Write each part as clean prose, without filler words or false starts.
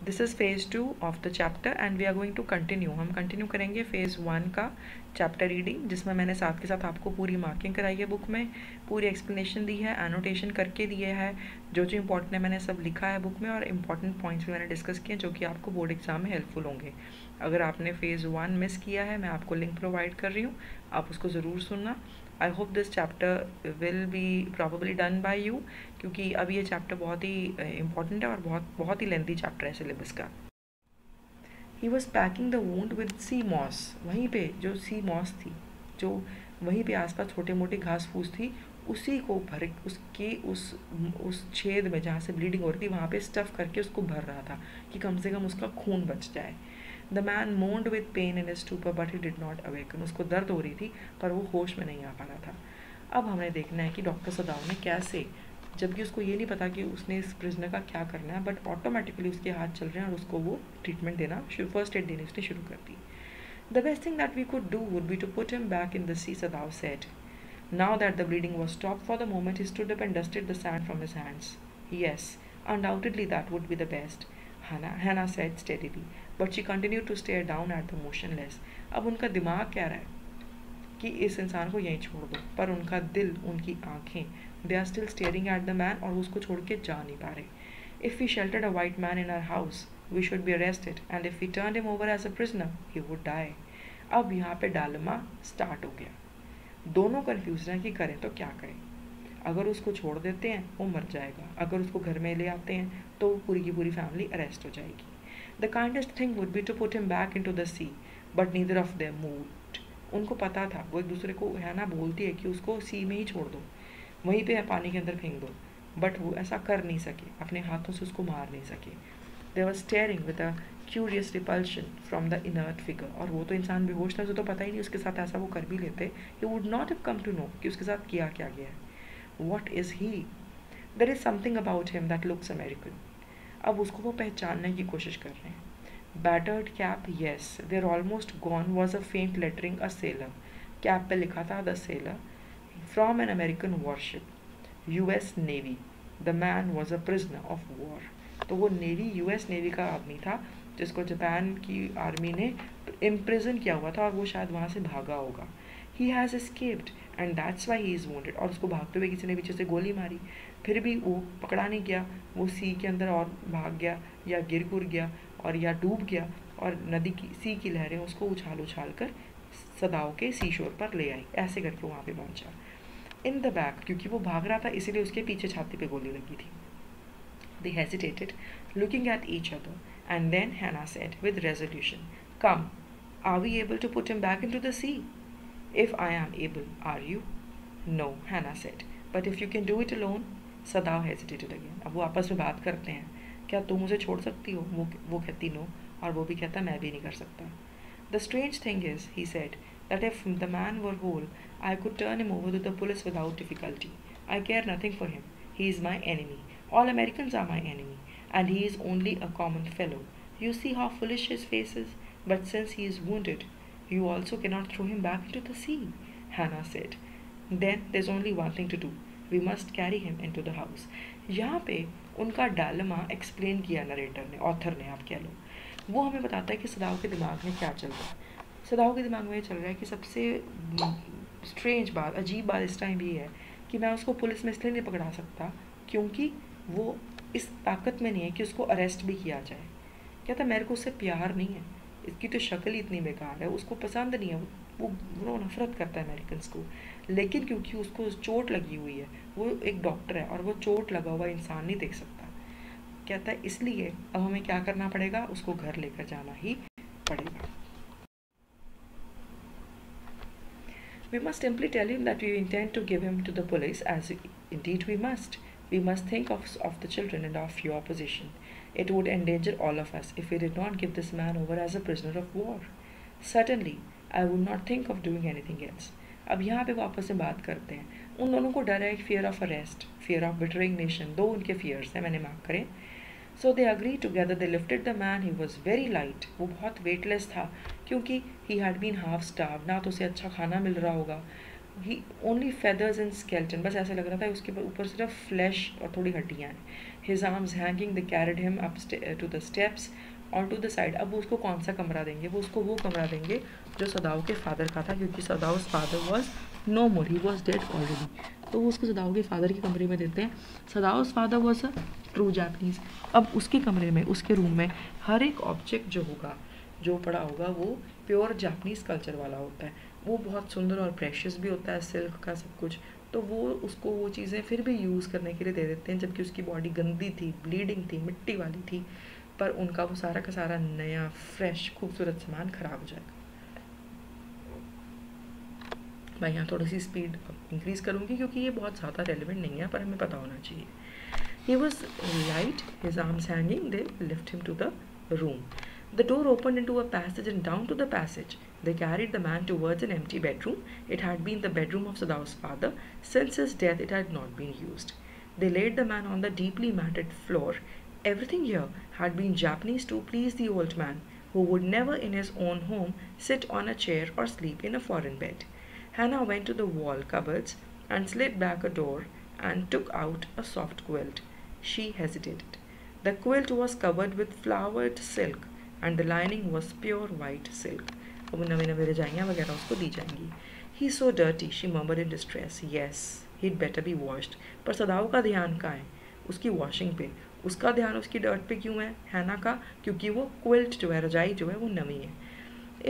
This is phase 2 of the chapter and we are going to continue. हम continue करेंगे phase 1 का chapter reading, जिसमें मैंने साथ के साथ आपको पूरी मार्किंग कराई है, बुक में पूरी एक्सप्लेनेशन दी है, एनोटेशन करके दिए है, जो जो इंपॉर्टेंट है मैंने सब लिखा है बुक में, और इंपॉर्टेंट पॉइंट्स भी मैंने डिस्कस किए जो कि आपको बोर्ड एग्जाम में हेल्पफुल होंगे। अगर आपने फेज़ 1 मिस किया है, मैं आपको लिंक प्रोवाइड कर रही हूँ, आप उसको ज़रूर सुनना। I hope this chapter will be probably done by you, क्योंकि अब ये चैप्टर बहुत ही इंपॉर्टेंट है और बहुत ही लेंथी चैप्टर है सिलेबस का। He was packing the wound with sea moss. वहीं पे जो सी मॉस थी, जो वहीं पे आसपास छोटे मोटे घास फूस थी, उसी को भर उसके उस छेद में जहाँ से ब्लीडिंग हो रही थी वहाँ पे स्टफ़ करके उसको भर रहा था कि कम से कम उसका खून बच जाए। The man moaned with pain in stupor but he did not awaken. उसको दर्द हो रही थी पर वो होश में नहीं आ पा रहा था। अब हमें देखना है कि डॉक्टर सदाव ने कैसे, जबकि उसको ये नहीं पता कि उसने इस प्रिजनर का क्या करना है, बट ऑटोमेटिकली उसके हाथ चल रहे हैं और उसको वो ट्रीटमेंट देना, फर्स्ट एड देनी उसने शुरू कर दी। The best thing that we could do would be to put him back in the sea, Sadao said. Now that the bleeding was stopped for the moment, he stood up and dusted the sand from his hands. Yes, undoubtedly that would be the best, Hannah said steadily, but she continued to stare down at the motionless. अब उनका दिमाग कह रहा है कि इस इंसान को यहीं छोड़ दो, पर उनका दिल, उनकी आंखें, they are still staring at the man, और उसको छोड़ के जा नहीं पा रहे. If we sheltered a white man in our house, we should be arrested, and if we turned him over as a prisoner, he would die. अब यहाँ पे डालमा स्टार्ट हो गया. दोनों कन्फ्यूज हैं कि करें तो क्या करें. अगर उसको छोड़ देते हैं वो मर जाएगा, अगर उसको घर में ले आते हैं तो पूरी की पूरी फैमिली अरेस्ट हो जाएगी. The kindest thing would be to put him back into the sea, but neither of them moved. उनको पता था, वो एक दूसरे को है ना बोलती है कि उसको सी में ही छोड़ दो, वहीं पे पानी के अंदर फेंक दो, बट वो ऐसा कर नहीं सके, अपने हाथों से उसको मार नहीं सके. They were staring with a curious repulsion from the inert figure. और वो तो इंसान बेहोश था, उसे तो पता ही नहीं उसके साथ ऐसा वो कर भी लेते. He would not have come to know कि उसके साथ किया क्या गया है. What is he? There is something about him that looks American. अब उसको वो पहचानने की कोशिश कर रहे हैं. Battered cap, yes, there almost gone was a faint lettering a sailor. Cap पे लिखा था the sailor from an American warship, US navy. The man was a prisoner of war. तो वो नेवी, US नेवी का आदमी था जिसको Japan की आर्मी ने इम्प्रिजन किया हुआ था, और वो शायद वहाँ से भागा होगा. He has escaped and that's why he is wanted. और उसको भागते हुए किसी ने पीछे से गोली मारी, फिर भी वो पकड़ा नहीं गया. वो सी के अंदर और भाग गया, या गिर गुर गया, और या डूब गया, और नदी की सी की लहरें उसको उछाल उछाल कर सदाव के सी शोर पर ले आई. ऐसे करके वहाँ पे पहुँचा. इन द बैक, क्योंकि वो भाग रहा था इसीलिए उसके पीछे छाती पे गोली लगी थी. They hesitated, looking at each other, and then Hannah said with resolution, "Come, are we able to put him back into the sea?" "If I am able, are you?" "No," Hannah said, "but if you can do it alone." Sadav hesitated again. अब वो आपस में बात करते हैं, क्या तुम उसे छोड़ सकती हो? वो कहती नो, और वो भी कहता मैं भी नहीं कर सकता. The strange thing is, he said, that if the man were whole, I could turn him over to the police without difficulty. I care nothing for him. He is my enemy. All Americans are my enemy, and he is only a common fellow. You see how foolish his face is? But since he is wounded, you also cannot throw him back into the sea, Hannah said. Then there's only one thing to do. We must carry him into the house. यहाँ पे उनका Dalma explain किया narrator ने, author ने आप कह लो. वो हमें बताता है कि सदाव के दिमाग में क्या चल रहा है. सदाव के दिमाग में ये चल रहा है कि सबसे स्ट्रेंज बात, अजीब बात इस टाइम ये है कि मैं उसको पुलिस में इसलिए नहीं पकड़ा सकता क्योंकि वो इस ताकत में नहीं है कि उसको अरेस्ट भी किया जाए. कहता मेरे को उससे प्यार नहीं है, इसकी तो शक्ल ही इतनी बेकार है, उसको पसंद नहीं है, वो नफरत करता है अमेरिकन को. लेकिन क्योंकि उसको चोट लगी हुई है, वो एक डॉक्टर है और वो चोट लगा हुआ इंसान नहीं देख सकता. कहता है इसलिए अब हमें क्या करना पड़ेगा, उसको घर लेकर जाना ही पड़ेगा. We must simply tell him that we intend to give him to the police, as indeed we must. We must think of the children and of your position. It would endanger all of us if we did not give this man over as a prisoner of war. Certainly, I would not think of doing anything else. अब यहाँ पे वापस से बात करते हैं. उन दोनों को डर है, fear of arrest, fear of betraying nation, दो उनके फियर्स हैं, मैंने मार्क करें. So they agreed together. They lifted the man. He was very light. वो बहुत वेटलेस था क्योंकि he had been half starved. ना तो उसे अच्छा खाना मिल रहा होगा, ही ओनली फेदर्स एंड स्केल्टन, बस ऐसा लग रहा था उसके ऊपर सिर्फ फ्लैश और थोड़ी हड्डियाँ हैं. His arms hanging, they carried him up to the steps on to the side. अब वो उसको कौन सा कमरा देंगे? वो उसको वो कमरा देंगे जो सदाओ के फादर का था, क्योंकि Sadao's father was no more, he was dead already. तो वो उसको सदाओ के फादर के कमरे में देते हैं. Sadao's father was a true Japanese. अब उसके कमरे में, उसके रूम में हर एक ऑब्जेक्ट जो होगा, जो पड़ा होगा, वो प्योर जापनीज कल्चर वाला होता है. वो बहुत सुंदर और प्रेशियस भी होता है, सिल्क का सब कुछ. तो वो उसको वो चीज़ें फिर भी यूज़ करने के लिए दे देते हैं, जबकि उसकी बॉडी गंदी थी, ब्लीडिंग थी, मिट्टी वाली थी. पर उनका वो सारा का सारा नया फ्रेश खूबसूरत सामान ख़राब हो जाएगा. मैं यहाँ थोड़ी सी स्पीड इंक्रीज़ करूँगी क्योंकि ये बहुत ज़्यादा रेलिवेंट नहीं है, पर हमें पता होना चाहिए. He was light, his arms hanging, they lift him to the room. The door opened into a passage and down to the passage. They carried the man towards an empty bedroom. It had been the bedroom of Sadao's father. Since his death, it had not been used. They laid the man on the deeply matted floor. Everything here had been Japanese to please the old man, who would never in his own home sit on a chair or sleep in a foreign bed. Hannah went to the wall cupboards and slid back a door and took out a soft quilt. She hesitated. The quilt was covered with flowered silk and the lining was pure white silk. अब नवी नवी रजाइयाँ वगैरह उसको दी जाएंगी. He's so dirty, she murmured in distress. Yes, he'd better be washed. पर सदाओ का ध्यान कहाँ है? उसकी वॉशिंग पे. उसका ध्यान उसकी डर्ट पे क्यों है? हैना का, क्योंकि वो क्विल्ट जो है, रजाई जो है, वो नवी है.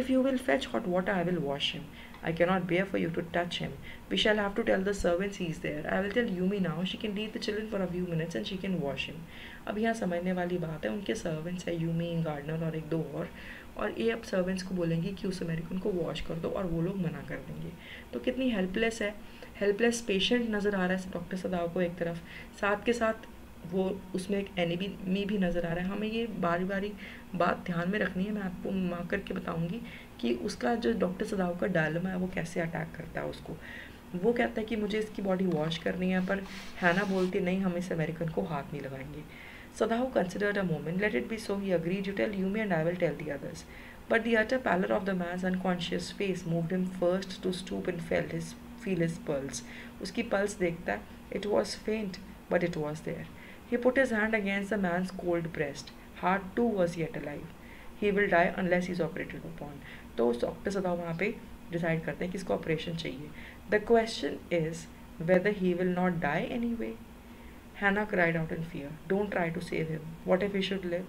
If you will fetch hot water, I will wash him. I cannot bear for you to touch him. We shall have to tell the servants he is there. I will tell Yumi now. She can leave the children for a few minutes and she can wash him. अब यहाँ समझने वाली बात है, उनके servants है Yumi, gardener और एक दो और ये अब सर्वेंट्स को बोलेंगे कि उस अमेरिकन को वॉश कर दो और वो लोग मना कर देंगे. तो कितनी हेल्पलेस है, हेल्पलेस पेशेंट नज़र आ रहा है डॉक्टर सदाओ को एक तरफ, साथ के साथ वो उसमें एक एनिमी भी नज़र आ रहा है. हमें ये बारी बारी बात ध्यान में रखनी है. मैं आपको मार करके बताऊंगी कि उसका जो डॉक्टर सदाओ का डायलेमा है वो कैसे अटैक करता है उसको. वो कहता है कि मुझे इसकी बॉडी वॉश करनी है, पर हैना बोलती नहीं, हम इस अमेरिकन को हाथ नहीं लगाएंगे. Sadao considered a moment. Let it be so, he agreed. You tell Yumi and I will tell the others. But the utter pallor of the man's unconscious face moved him first to stoop and feel his pulse. उसकी pulse देखता. It was faint, but it was there. He put his hand against the man's cold breast. Heart too was yet alive. He will die unless he is operated upon. तो doctor सदाओ वहाँ पे decide करते हैं कि इसको operation चाहिए. The question is whether he will not die anyway. Hannah cried out in fear. Don't try to save him. What if he should live?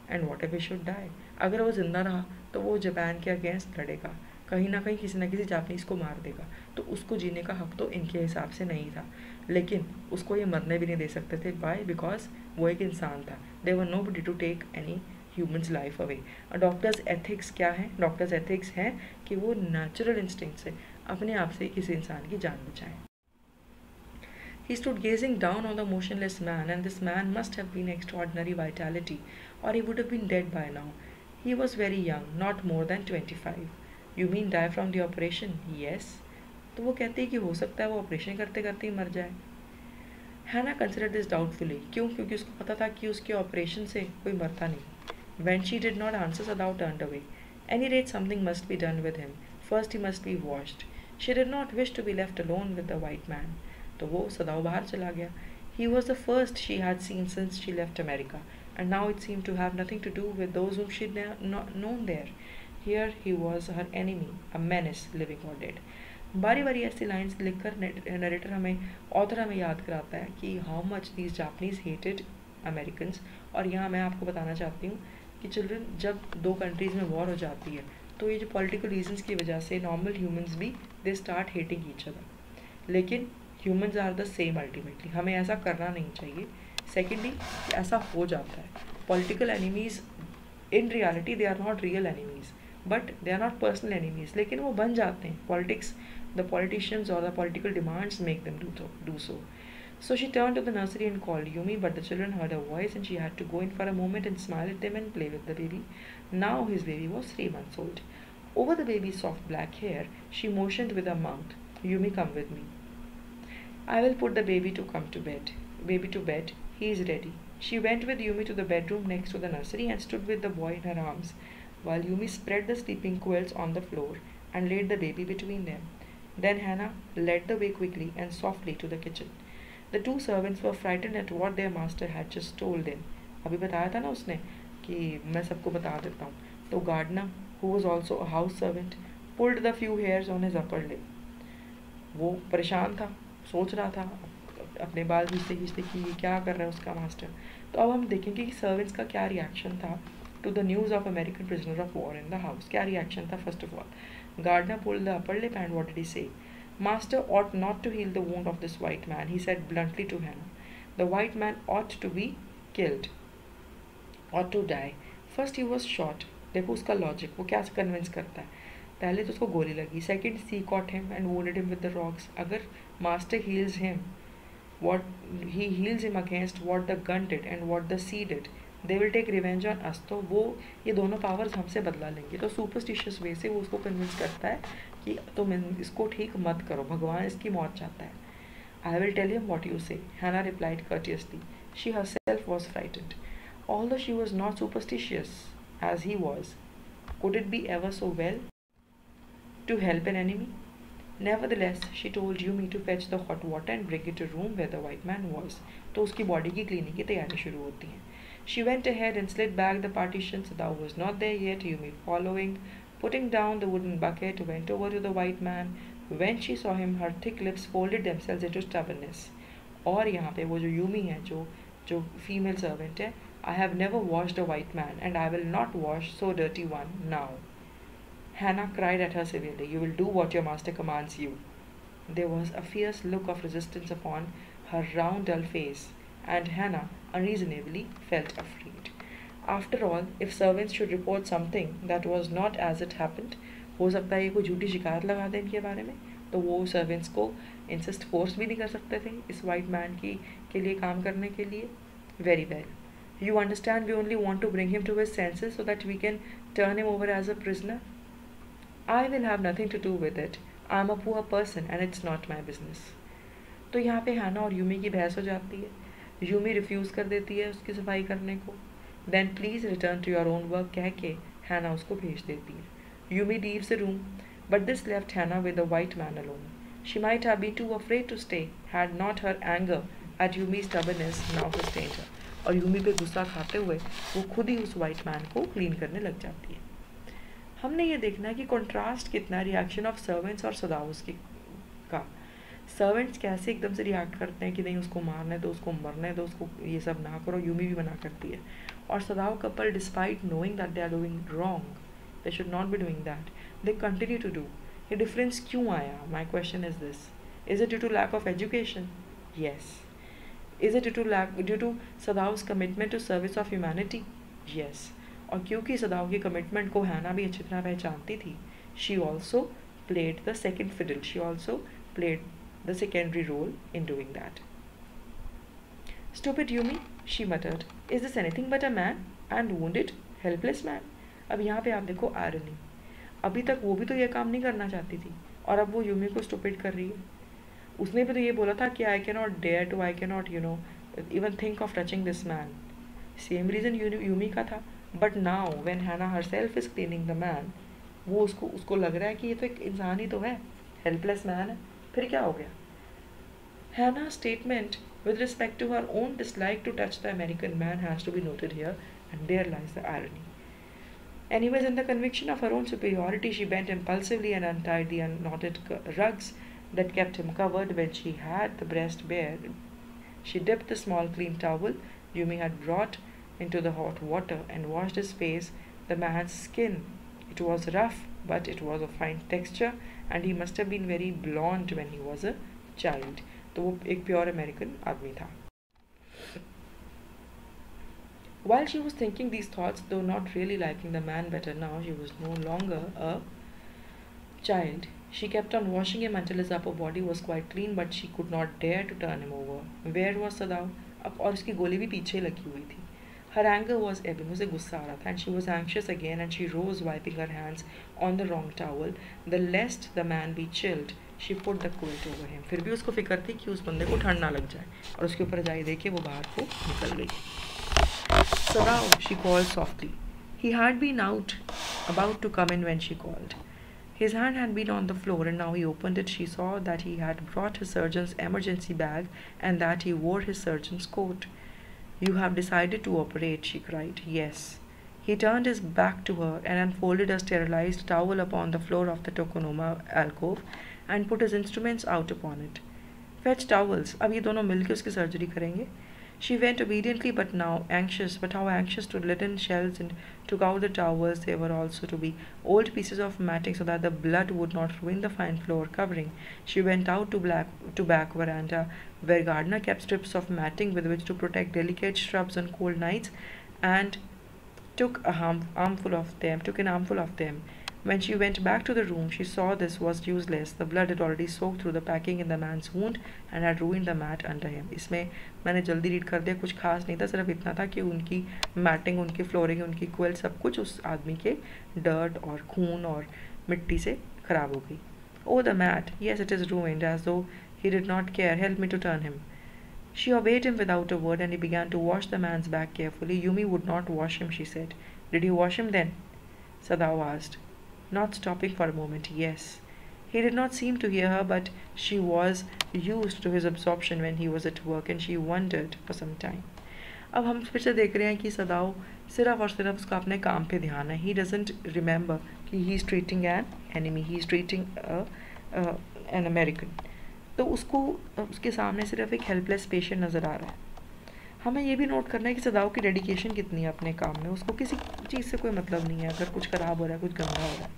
And what if he should die? अगर वो जिंदा रहा तो वो Japan के against लड़ेगा, कहीं ना कहीं किसी न किसी जापानीज को मार देगा. तो उसको जीने का हक तो इनके हिसाब से नहीं था, लेकिन उसको ये मरने भी नहीं दे सकते थे. वाई? बिकॉज वो एक इंसान था. They were nobody to take any humans life away. Doctors ethics क्या है? डॉक्टर्स एथिक्स हैं कि वो नेचुरल इंस्टिंक्ट से अपने आप से किसी इंसान की जान बचाएं. He stood gazing down on the motionless man, and this man must have been extraordinary vitality, or he would have been dead by now. He was very young, not more than 25. You mean die from the operation? Yes. तो वो कहती है कि हो सकता है वो operation करते करते ही मर जाए. Hannah considered this doubtfully. क्यों? क्योंकि उसको पता था कि उसके ऑपरेशन से कोई मरता नहीं. When she did not answer, Sadao turned away. Any rate, something must be done with him. First he must be washed. She did not wish to be left alone with the white man. तो वो सदाओ बाहर चला गया. He was the first she had seen since she left America, and now it seemed to have nothing to do with those whom she had not known there. Here he was her enemy, a menace, living or dead. बारी बारी ऐसी lines लिखकर narrator author हमें याद कराता है कि how much these Japanese hated Americans. और यहाँ मैं आपको बताना चाहती हूँ कि चिल्ड्रन, जब दो कंट्रीज़ में वॉर हो जाती है तो ये जो पॉलिटिकल रीजंस की वजह से नॉर्मल ह्यूमंस भी they start hating each other. लेकिन humans are the same ultimately. हमें ऐसा करना नहीं चाहिए. सेकेंडली, ऐसा हो जाता है. Political enemies in reality they are not real enemies, but they are not personal enemies, लेकिन वो बन जाते हैं. पॉलिटिक्स, द पॉलिटिशियंस और the political demands make them do so. So she turned to the nursery and called Yumi, but the children heard her voice and she had to go in for a moment and smile at them and play with the baby. Now his baby was 3 months old. Over the baby's soft black hair, she motioned with her mouth. Yumi, come with me. I will put the baby to bed. He is ready. She went with Yumi to the bedroom next to the nursery and stood with the boy in her arms, while Yumi spread the sleeping quilts on the floor and laid the baby between them. Then Hannah led the way quickly and softly to the kitchen. The two servants were frightened at what their master had just told them. अभी बताया था ना उसने कि मैं सबको बता देता हूँ. तो Gardner, who was also a house servant, pulled the few hairs on his upper lip. वो परेशान था, सोच रहा था अपने बाल खींचते खींचते कि ये क्या कर रहा है उसका मास्टर. तो अब हम देखेंगे कि सर्वेंट्स का क्या रिएक्शन था to the news of American prisoner of war in the house. क्या रिएक्शन था? First of all, Gardner pulled the upper lip and what did he say? Master ought not to heal the wound of this white man, he said bluntly to Hannah. The white man ought to be killed, ought to die. First he was shot. देखो उसका logic, वो क्या convince करता है. पहले तो उसको गोली लगी. Second, he caught him and wounded him with the rocks. अगर master heals him, what he heals him against what the gun did and what the sea did. They will take revenge on us. तो वो ये दोनों powers हमसे बदला लेंगे. तो superstitious वे से वो उसको कन्विंस करता है कि तुम इसको ठीक मत करो, भगवान इसकी मौत चाहता है. I will tell him what you say, Hana replied courteously. She herself was frightened. Although she was not superstitious as he was, could it be ever so well to help an enemy? Nevertheless, she told Yumi to fetch the hot water and bring it to room where the white man was. तो उसकी body की cleaning की तैयारी शुरू होती है. She went ahead and slid back the partition. Sadao was not there yet, Yumi following. Putting down the wooden bucket, went over to the white man. When she saw him, her thick lips folded themselves into stubbornness. और यहाँ पे वो जो Yumi है, जो female servant है, I have never washed a white man and I will not wash so dirty one now. Hannah cried at her severely. You will do what your master commands you. There was a fierce look of resistance upon her round, dull face, and Hannah unreasonably felt afraid. After all, if servants should report something that was not as it happened, हो सकता है ये कोई झूठी शिकायत लगा दें इनके बारे में, तो वो सर्वेंट्स को इंसिस्ट फोर्स भी नहीं कर सकते थे इस वाइट मैन के लिए काम करने के लिए. Very well. You understand we only want to bring him to his senses so that we can turn him over as a prisoner. I will have nothing to do with it. I am a poor person and it's not my business. तो यहाँ पे हैना और Yumi की बहस हो जाती है. यूमी रिफ्यूज़ कर देती है उसकी सफाई करने को. Then please return to your own work कह के हैना उसको भेज देती है. Yumi leaves the room, but this left Hannah with the white man alone. She might have been too afraid to stay had not her anger at Yumi's stubbornness now sustained her. और Yumi पे गुस्सा खाते हुए वो खुद ही उस white man को clean करने लग जाती है. हमने ये देखना है कि कॉन्ट्रास्ट कितना रिएक्शन ऑफ सर्वेंट्स और सदाउस का. सर्वेंट्स कैसे एकदम से रिएक्ट करते हैं कि नहीं उसको मारना है तो उसको मरना है तो उसको ये सब ना करो. यूमी भी मना करती है. और Sadao couple despite knowing that they are doing wrong, they should not be doing that, they continue to do. ये डिफरेंस क्यों आया? My question is this. Is it due to lack of education? Yes. Is it due to Sadao's commitment to service of humanity? Yes. और क्योंकि सदाउ की commitment को हैना भी अच्छी तरह पहचानती थी, she also played the second fiddle, she also played the secondary role in doing that. Stupid Yumi, she muttered. Is this anything but a man? And wounded, helpless man? अब यहाँ पे आप देखो आयरनी. अभी तक वो भी तो ये काम नहीं करना चाहती थी और अब वो यूमी को स्टूपिड कर रही है. उसने भी तो ये बोला था कि I can not dare to, I can not even think of touching this man. Same reason Yumi का था. But now when Hanna herself is cleaning the man, वो उसको लग रहा है कि ये तो एक इंसान ही तो है, हेल्पलेस मैन है. फिर क्या हो गया? Hannah's statement with respect to her own dislike to touch the American man has to be noted here, and there lies the irony. Anyways, in the conviction of her own superiority, she bent impulsively and untied the unknotted rugs that kept him covered. When she had the breast bare, she dipped the small clean towel Yumi had brought into the hot water and washed his face. The man's skin, it was rough, but it was of fine texture, and he must have been very blonde when he was a child. तो वो एक pure American आदमी था. While she was thinking these thoughts, though not really liking the man better now, she was no longer a child. She kept on washing him until his upper body was quite clean, but she could not dare to turn him over. Where was Sadao? अब और उसकी गोली भी पीछे लगी हुई थी. Her anger was ebbing, उसे गुस्सा आ रहा था, and she was anxious again, and she rose, wiping her hands on the wrong towel. The lest the man be chilled, she put the quilt over him. फिर भी उसको फिक्र थी कि उस बंदे को ठंड ना लग जाए, और उसके ऊपर जाई दे के वो बाहर को निकल गई. Sadao, she called softly. He had been out, about to come in when she called. His hand had been on the floor and now he opened it. She saw that he had brought his surgeon's emergency bag and that he wore his surgeon's coat. You have decided to operate, she cried. Yes. He turned his back to her and unfolded a sterilized towel upon the floor of the tokonoma alcove and put his instruments out upon it. Fetch towels. अब ये दोनों मिलके उसकी surgery करेंगे. She went obediently, but how anxious to linen shelves and took out the towels. They were also to be old pieces of matting so that the blood would not ruin the fine floor covering. She went out to back veranda where gardener kept strips of matting with which to protect delicate shrubs on cold nights and took an armful of them. When she went back to the room, she saw this was useless. The blood had already soaked through the packing in the man's wound and had ruined the mat under him. इसमें मैंने जल्दी read कर दिया, कुछ खास नहीं था, सिर्फ इतना था कि उनकी मैटिंग, उनकी फ्लोरिंग, उनकी क्वेल सब कुछ उस आदमी के डर्ट और खून और मिट्टी से ख़राब हो गई. Oh, the mat. Yes, it is ruined, as though he did not care. Help me to turn him. She obeyed him without a word and he began to wash the man's back carefully. Yumi would not wash him, she said. Did you wash him then? Sadao asked, not stopping for a moment. Yes. He did not seem to hear her, but she was used to his absorption when he was at work and she wondered for some time. अब हम फिर से देख रहे हैं कि सदाओ सिर्फ और सिर्फ उसका अपने काम पे ध्यान है. He doesn't remember कि he is treating an enemy, he is treating an American. तो उसको उसके सामने सिर्फ एक हेल्पलेस पेशेंट नज़र आ रहा है. हमें ये भी नोट करना है कि सदाओ की डेडिकेशन कितनी है अपने काम में. उसको किसी चीज़ से कोई मतलब नहीं है. अगर कुछ ख़राब हो रहा है, कुछ गंदा हो रहा है,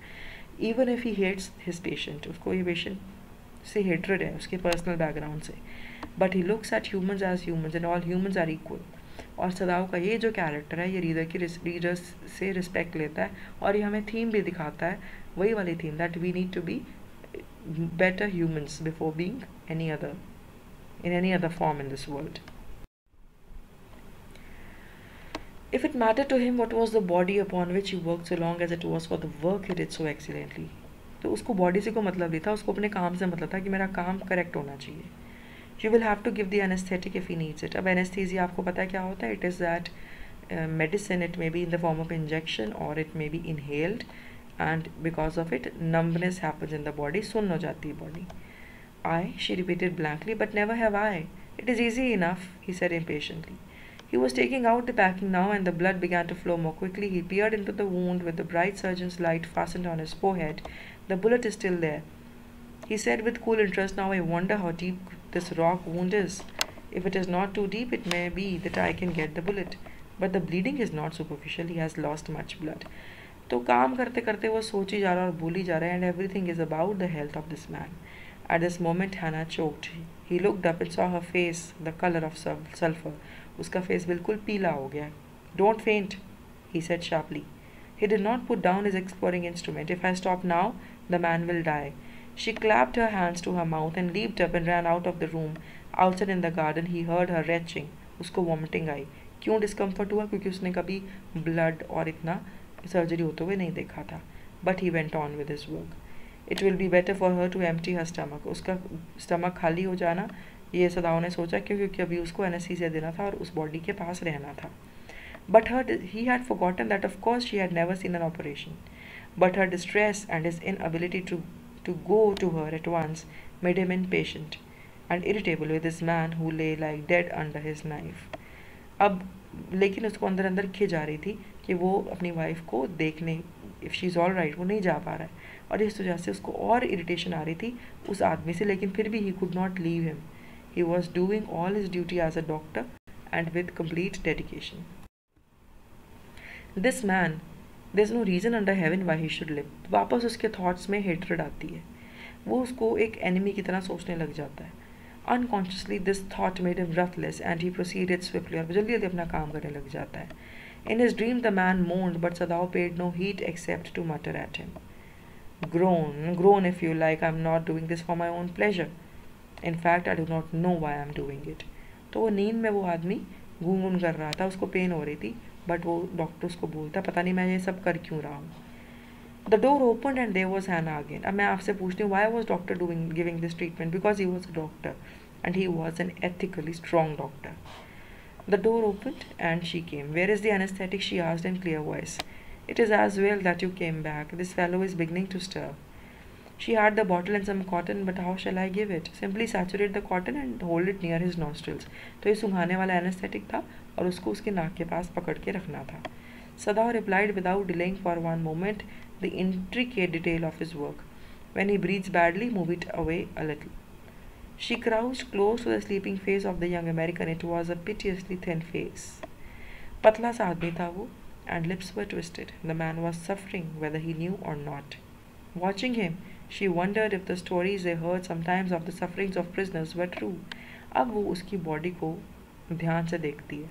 even if he hates his patient, उसको ये पेशेंट से हेट्रेड है उसके पर्सनल बैकग्राउंड से, but he looks at humans as humans and all humans are equal. और सदाओ का ये जो कैरेक्टर है, ये रीडर से रिस्पेक्ट लेता है और ये हमें थीम भी दिखाता है, वही वाली theme, that we need to be better humans before being any other form in this world. If it mattered to him what was the body upon which he worked so long as it was for the work he did so excellently, तो उसको body से कोई मतलब नहीं था, उसको अपने काम से मतलब था कि मेरा काम करेक्ट होना चाहिए. You will have to give the anesthetic if he needs it. अब anesthesia आपको पता है क्या होता है? It is that medicine, it may be in the form of injection or it may be inhaled, and because of it numbness happens in the body. सुन्न हो जाती है body. I, she repeated blankly, but never have I. It is easy enough, he said impatiently. He was taking out the packing now and the blood began to flow more quickly. He peered into the wound with the bright surgeon's light fastened on his forehead. The bullet is still there, he said with cool interest. Now I wonder how deep this rock wound is. If it is not too deep, it may be that I can get the bullet. But the bleeding is not superficial. He has lost much blood. तो काम करते करते वो सोच ही जा रहा है और भूल ही जा रहा है. And everything is about the health of this man. At this moment Hannah choked. He looked up and saw her face the color of sulfur. उसका फेस बिल्कुल पीला हो गया. Don't faint, he said sharply. He did not put down his exploring instrument. If I stop now, the man will die. She clapped her hands to her mouth and leaped up and ran out of the room. Outside in the garden he heard her retching. उसको vomiting आई. क्यों discomfort हुआ? क्योंकि उसने कभी blood और इतना surgery होते हुए नहीं देखा था. But he went on with his work. It will be better for her to empty her stomach. उसका स्टमक खाली हो जाना, ये सदाओ ने सोचा, क्योंकि अभी उसको एनेस्थीसिया देना था और उस बॉडी के पास रहना था. But he had forgotten that of course she had never seen an operation. But her distress and his inability to go to her at once made him impatient and irritable with this man who lay like dead under his knife. अब लेकिन उसको अंदर अंदर खिंच आ रही थी कि वो अपनी वाइफ को देखने, if she is all right, वो नहीं जा पा रहा है. और इस वजह से उसको और इरिटेशन आ रही थी उस आदमी से, लेकिन फिर भी he could not leave him. He was doing all his duty as a doctor and with complete dedication. This man, there is no reason under heaven why he should live. वापस उसके थॉट्स में hatred आती है. वो उसको एक enemy की तरह सोचने लग जाता है. Unconsciously, this thought made him breathless, and he proceeded swiftly. और जल्दी जल्दी अपना काम करने लग जाता है. In his dream, the man moaned, but Sadao paid no heed except to mutter at him. Groan if you like. I'm not doing this for my own pleasure. In fact, I do not know why I'm doing it. तो वो नींद में वो आदमी गुनगुन कर रहा था, उसको पेन हो रही थी, बट वो डॉक्टर उसको बोलता, पता नहीं मैं ये सब कर क्यों रहा हूँ. The door opened and there was Hannah again. अब मैं आपसे पूछती हूँ, why was doctor giving this treatment? Because he was a doctor and he was an ethically strong doctor. The door opened and she came. Where is the anesthetic? She asked in clear voice. It is as well that you came back. This fellow is beginning to stir. She had the bottle and some cotton, but how shall I give it? Simply saturate the cotton and hold it near his nostrils. तो ये सुंघाने वाला anaesthetic था और उसको उसके नाक के पास पकड़ के रखना था. Sadao replied without delaying for one moment the intricate detail of his work. When he breathes badly, move it away a little. She crouched close to the sleeping face of the young American. It was a piteously thin face. पतला सा आदमी था वो, and lips were twisted. The man was suffering, whether he knew or not. Watching him, she wondered if the stories they heard sometimes of the sufferings of prisoners were true. अब वो उसकी body को ध्यान से देखती है.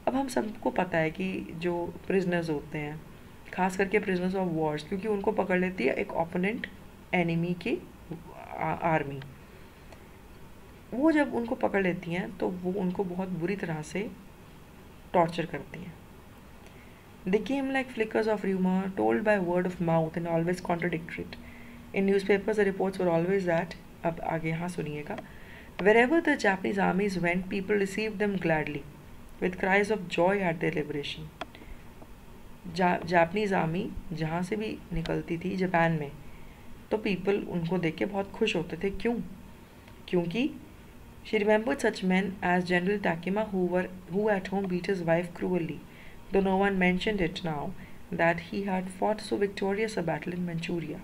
अब हम सबको पता है कि जो प्रिजनर्स होते हैं, खास करके प्रिजनर्स ऑफ वॉर्स, क्योंकि उनको पकड़ लेती है एक ओपोनेंट एनिमी की आर्मी. वो जब उनको पकड़ लेती हैं तो वो उनको बहुत बुरी तरह से टॉर्चर करती हैं. They came like flickers of rumor, told by word of mouth and always contradictory. In newspapers, the reports were always that, अब आगे यहाँ सुनिएगा, wherever the Japanese armies went, people received them gladly, with cries of joy at their liberation. Japanese army जहाँ से भी निकलती थी Japan में, तो पीपल उनको देख के बहुत खुश होते थे. क्यों? क्योंकि she remembered such men as General Takima who at home beat his wife cruelly, though no one mentioned it now that he had fought so victorious a battle in Manchuria.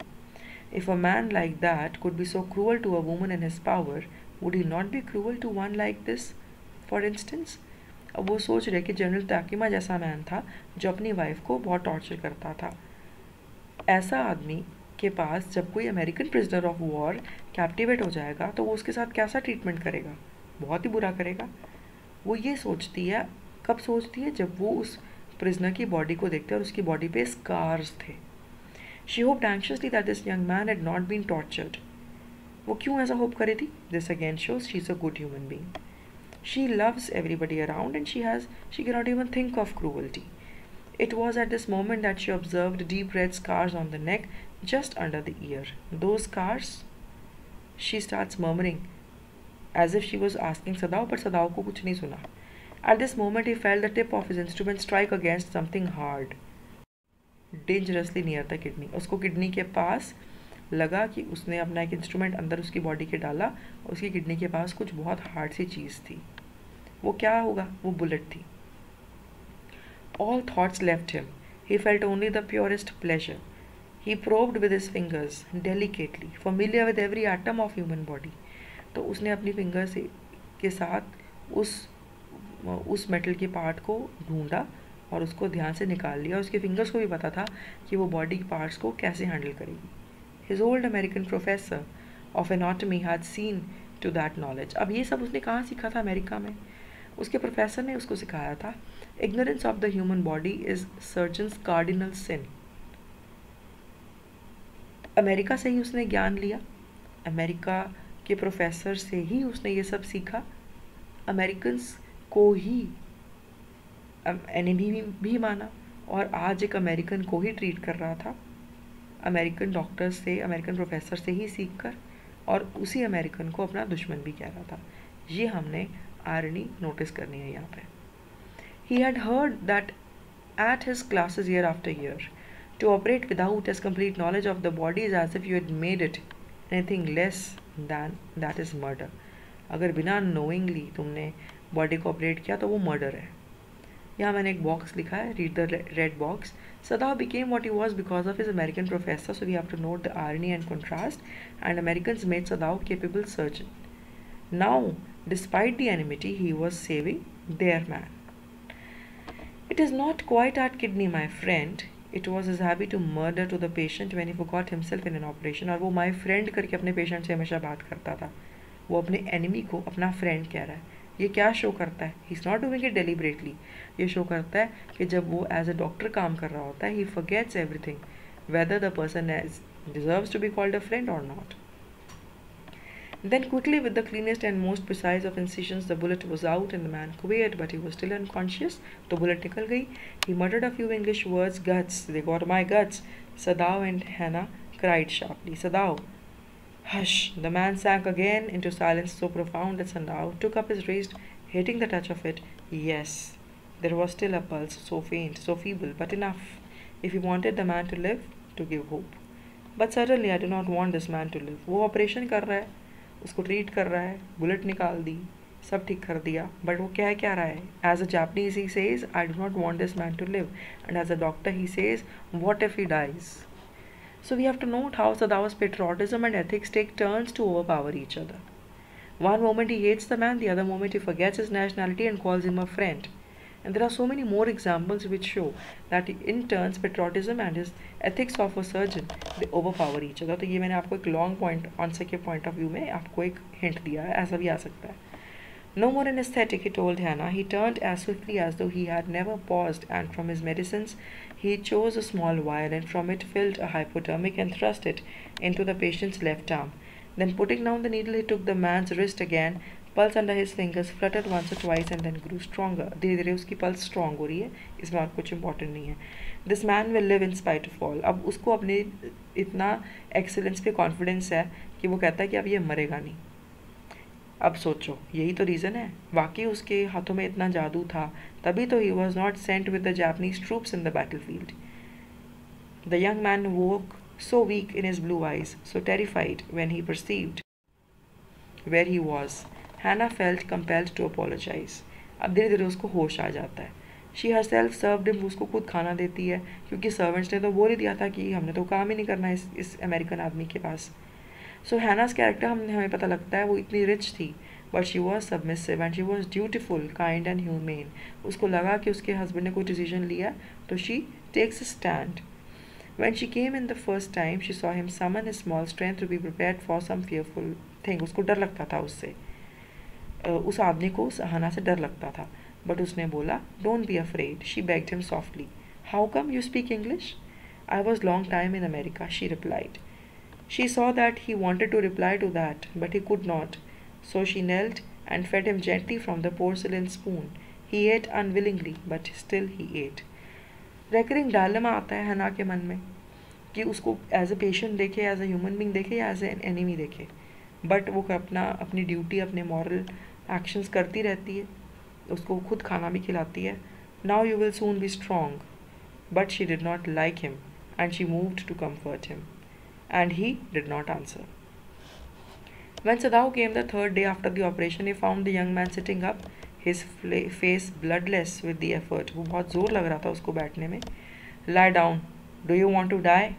If a man like that could be so cruel to a woman in his power, would he not be cruel to one like this, for instance? अब वो सोच रहे कि general ताकिमा जैसा man था जो अपनी wife को बहुत टॉर्चर करता था. ऐसा आदमी के पास जब कोई American prisoner of war captivate हो जाएगा तो वो उसके साथ कैसा ट्रीटमेंट करेगा? बहुत ही बुरा करेगा. वो ये सोचती है. कब सोचती है? जब वो उस प्रिजनर की बॉडी को देखते हैं और उसकी बॉडी पे स्कार्स थे. She hoped anxiously that this young man had not been tortured. वो क्यों ऐसा होप करे थी? This again shows she is a good human being. She loves everybody around and she cannot even think of cruelty. It was at this moment that she observed deep red scars on the neck just under the ear. Those scars? She starts murmuring as if she was asking Sadao, but Sadao को कुछ नहीं सुना. At this moment he felt the tip of his instrument strike against something hard, dangerously near the kidney. उसको kidney के पास लगा कि उसने अपना एक इंस्ट्रूमेंट अंदर उसकी बॉडी के डाला. उसकी किडनी के पास कुछ बहुत हार्ड सी चीज़ थी. वो क्या होगा? वो बुलेट थी. All thoughts left him. He felt only the purest pleasure. He probed with his fingers, delicately, familiar with every atom of human body. तो उसने अपनी फिंगर से के साथ उस मेटल के पार्ट को ढूंढा और उसको ध्यान से निकाल लिया. उसके फिंगर्स को भी पता था कि वो बॉडी पार्ट्स को कैसे हैंडल करेगी. His old American professor of anatomy had seen to that knowledge. अब ये सब उसने कहाँ सीखा था? अमेरिका में. उसके प्रोफेसर ने उसको सिखाया था. Ignorance of the human body is surgeon's cardinal sin. America से ही उसने ज्ञान लिया. अमेरिका के प्रोफेसर से ही उसने ये सब सीखा. अमेरिकन्स को ही एनिमी भी माना और आज एक अमेरिकन को ही ट्रीट कर रहा था. अमेरिकन डॉक्टर से, अमेरिकन प्रोफेसर से ही सीख कर, और उसी अमेरिकन को अपना दुश्मन भी कह रहा था. ये हमने आयरनी नोटिस करनी है यहाँ पे. He had heard that at his classes year after year, to operate without his complete knowledge of the body is as if you had made it. Anything less than that is murder. अगर बिना knowingly तुमने body को operate किया तो वो murder है. यहाँ मैंने एक बॉक्स लिखा है, read the red box. Sadao became what he was because of his American professor, so we have to note the irony and contrast, and Americans made Sadao capable surgeon. Now, despite the enmity, he was saving their man. It is not quite at kidney, my friend. It was his habit to murder to the patient when he forgot himself in an operation. और वो my friend करके अपने patient से हमेशा बात करता था. वो अपने एनिमी को अपना फ्रेंड कह रहा है. ये क्या शो करता है? He is not doing it deliberately. ये शो करता है कि जब वो एज अ डॉक्टर काम कर रहा होता है, he forgets everything, whether the person deserves to be called a friend और not. Then quickly, with the cleanest and most precise of incisions, the bullet was out and the man quailed, but he was still unconscious. The bullet निकल गई. He muttered a few English words. Guts, they got my guts. Sadao and Hannah cried sharply. Sadao, hush! The man sank again into silence so profound that Sadao took up his wrist, hating the touch of it. Yes, there was still a pulse, so faint, so feeble, but enough, if he wanted the man to live, to give hope. But suddenly I do not want this man to live. वो operation कर रहा है, उसको treat कर रहा है, bullet निकाल दी, सब ठीक कर दिया, बट वो क्या रहा है. As a Japanese he says I do not want this man to live, and as a doctor he says what if he dies. So we have to note how Sadao's patriotism and ethics take turns to overpower each other. One moment he hates the man, the other moment he forgets his nationality and calls him a friend. And there are so many more examples which show that in turns patriotism and his ethics of a surgeon they overpower each other. तो ये मैंने आपको एक long point answer के point of view में आपको एक hint दिया है, ऐसा भी आ सकता है. No more anesthetic, he told Hannah. He turned as swiftly as though he had never paused, and from his medicines he chose a small vial and from it filled a hypodermic and thrust it into the patient's left arm. Then putting down the needle, he took the man's wrist again. Pulse under his fingers fluttered once or twice and then grew stronger. धीरे धीरे उसकी pulse strong हो रही है, इसमें और कुछ important नहीं है. This man will live in spite of all. अब उसको अपने इतना एक्सीलेंस पे कॉन्फिडेंस है कि वो कहता है कि अब ये मरेगा नहीं. अब सोचो, यही तो रीज़न है. वाकई उसके हाथों में इतना जादू था, तभी तो he was not sent with the Japanese troops in the battle field. The young man woke so weak in his blue eyes, so terrified when he perceived where he was. Hannah felt compelled to apologize. अब धीरे धीरे उसको होश आ जाता है. She herself served him, उसको खुद खाना देती है, क्योंकि सर्वेंट्स ने तो बोल ही दिया था कि हमने तो काम ही नहीं करना इस अमेरिकन आदमी के पास. सो हैनास कैरेक्टर हमें पता लगता है वो इतनी रिच थी, but she was submissive and she was dutiful, kind and humane. उसको लगा कि उसके हस्बैंड ने कोई डिसीजन लिया तो she takes a stand. When she came in the first time, she saw him summon his small strength to be prepared for some fearful thing. उसको डर लगता था उससे, उस आदमी को उस हना से डर लगता था. बट उसने बोला, "Don't be afraid." She begged him softly. "How come you speak English?" "I was long time in America," she replied. She saw that he wanted to reply to that, but he could not. So she knelt and fed him gently from the porcelain spoon. He ate unwillingly, but still he ate. Recurring dilemma आता है हना के मन में कि उसको as a patient देखे, as a human being देखे या एज ए एनिमी देखे. बट वो अपनी ड्यूटी, अपने मॉरल एक्शंस करती रहती है. उसको खुद खाना भी खिलाती है. Now you will soon be strong. But she did not like him and she moved to comfort him, and he did not answer. When Sadao came the third day after the operation, he found the young man sitting up, his face bloodless with the effort. वो बहुत जोर लग रहा था उसको बैठने में. Lie down. Do you want to die?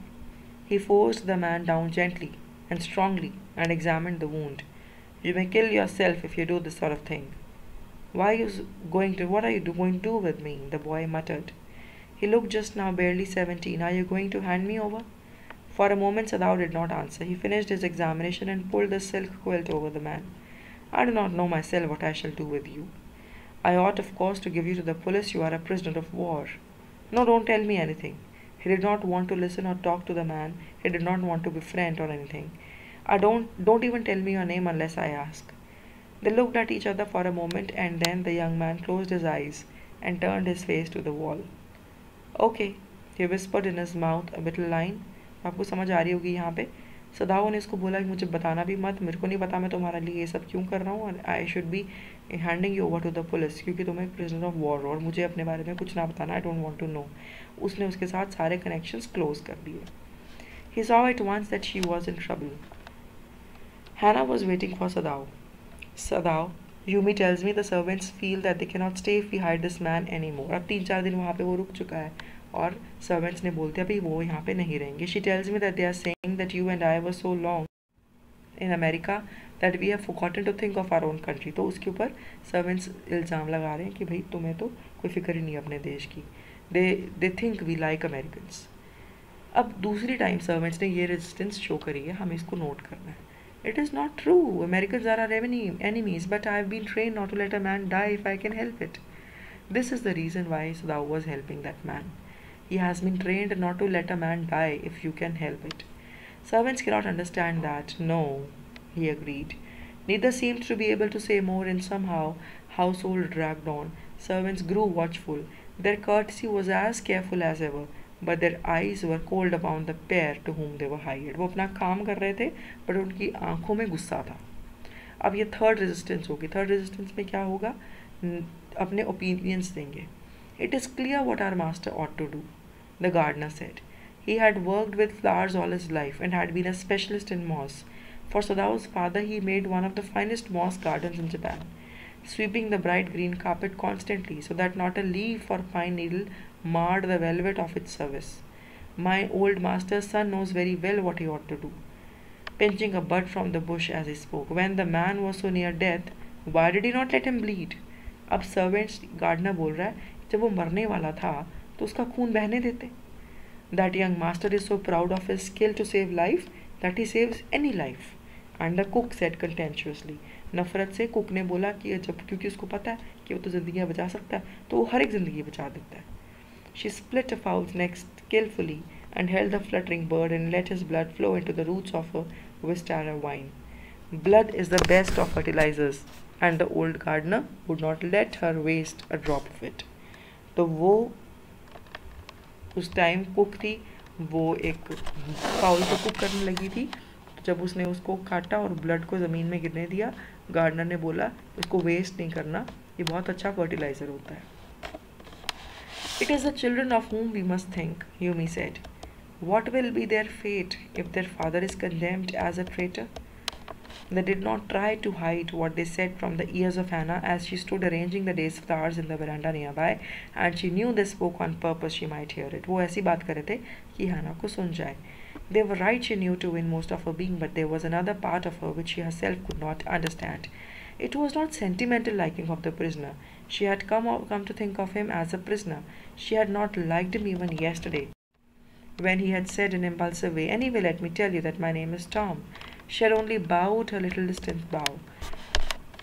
He forced the man down gently and strongly and examined the wound. You may kill yourself if you do this sort of thing. What are you going to do with me? The boy muttered. He looked just now barely 17. Are you going to hand me over? For a moment Sadao did not answer. He finished his examination and pulled the silk quilt over the man. I do not know myself what I shall do with you. I ought of course to give you to the police. You are a prisoner of war. No, don't tell me anything. He did not want to listen or talk to the man. He did not want to befriend or anything. Don't even tell me your name unless I ask. They looked at each other for a moment, and then the young man closed his eyes and turned his face to the wall. Okay, he whispered in his mouth a little line. आपको समझ आ रही होगी यहाँ पे. सदाओ ने इसको बोला कि मुझे बताना भी मत, मेरे को नहीं पता मैं तुम्हारे लिए ये सब क्यों कर रहा हूँ, और I should be handing you over to the police, क्योंकि तुम एक प्रिजनर ऑफ वॉर और मुझे अपने बारे में कुछ ना बताना. I don't want to know. उसने उसके साथ सारे कनेक्शंस क्लोज कर दिए. He saw at once that she was in trouble. Hana was waiting for Sadao. Sadao, Yumi tells me the servants feel that they can not stay if we hide this man any more. अब 3-4 दिन वहाँ पे वो रुक चुका है और servants ने बोलते हैं भाई वो यहाँ पे नहीं रहेंगे. She tells me that they are saying that you and I were so long in America that we have forgotten to think of our own country. तो उसके ऊपर सर्वेंट्स इल्ज़ाम लगा रहे हैं कि भाई तुम्हें तो कोई फिक्र ही नहीं अपने देश की. They think we like Americans. अब दूसरी टाइम सर्वेंट्स ने ये रेजिस्टेंस शो करी है, हमें इसको नोट करना है. It is not true. Americans are our enemies, but I have been train not to let a man die if I can help it. This is the reason why Sadao was helping that man. He has been trained not to let a man die if you can help it. Servants cannot understand that. No, he agreed. Neither seemed to be able to say more, and somehow household dragged on. Servants grew watchful. Their courtesy was as careful as ever, but their eyes were cold upon the pair to whom they were hired. वो अपना काम कर रहे थे, but उनकी आंखों में गुस्सा था. अब ये थर्ड रेजिस्टेंस होगी. थर्ड रेजिस्टेंस में क्या होगा? अपने ओपिनियंस देंगे. It is clear what our master ought to do, the gardener said. He had worked with flowers all his life and had been a specialist in moss. For Sadao's father, he made one of the finest moss gardens in Japan, sweeping the bright green carpet constantly so that not a leaf or pine needle marred the velvet of its service. My old master's son knows very well what he ought to do, pinching a bud from the bush as he spoke. When the man was so near death, why did he not let him bleed? अब servants gardener बोल रहा है जब वो मरने वाला था तो उसका खून बहने देते. That young master is so proud of his skill to save life that he saves any life. And the cook said contemptuously. नफरत से कुक ने बोला कि जब क्योंकि उसको पता है कि वो तो ज़िंदगियाँ बचा सकता है तो वो हर एक ज़िंदगी बचा देता है. She split a fowl's neck skillfully and held the fluttering bird and let his blood flow into the roots of a Vistara vine. Blood is the best of fertilizers, and the old gardener would not let her waste a drop of it. तो वो उस time cook थी, वो एक foul को cook करने लगी थी. जब उसने उसको काटा और ब्लड को ज़मीन में गिरने दिया, गार्डनर ने बोला इसको वेस्ट नहीं करना, ये बहुत अच्छा फर्टिलाइज़र होता है. It is the children of whom we must think, Yumi said. What will be their fate if their father is condemned as a traitor? They did not try to hide what they said from the ears of Hannah as she stood arranging the day's flowers in the veranda nearby, and she knew they spoke on purpose she might hear it. वो ऐसी बात कर रहे थे कि Hannah को सुन जाए. They were right, she knew, to win most of her being, but there was another part of her which she herself could not understand. It was not sentimental liking of the prisoner. She had come to think of him as a prisoner. She had not liked him even yesterday, when he had said in an impulsive way, "Anyway, let me tell you that my name is Tom." She had only bowed her little distant bow.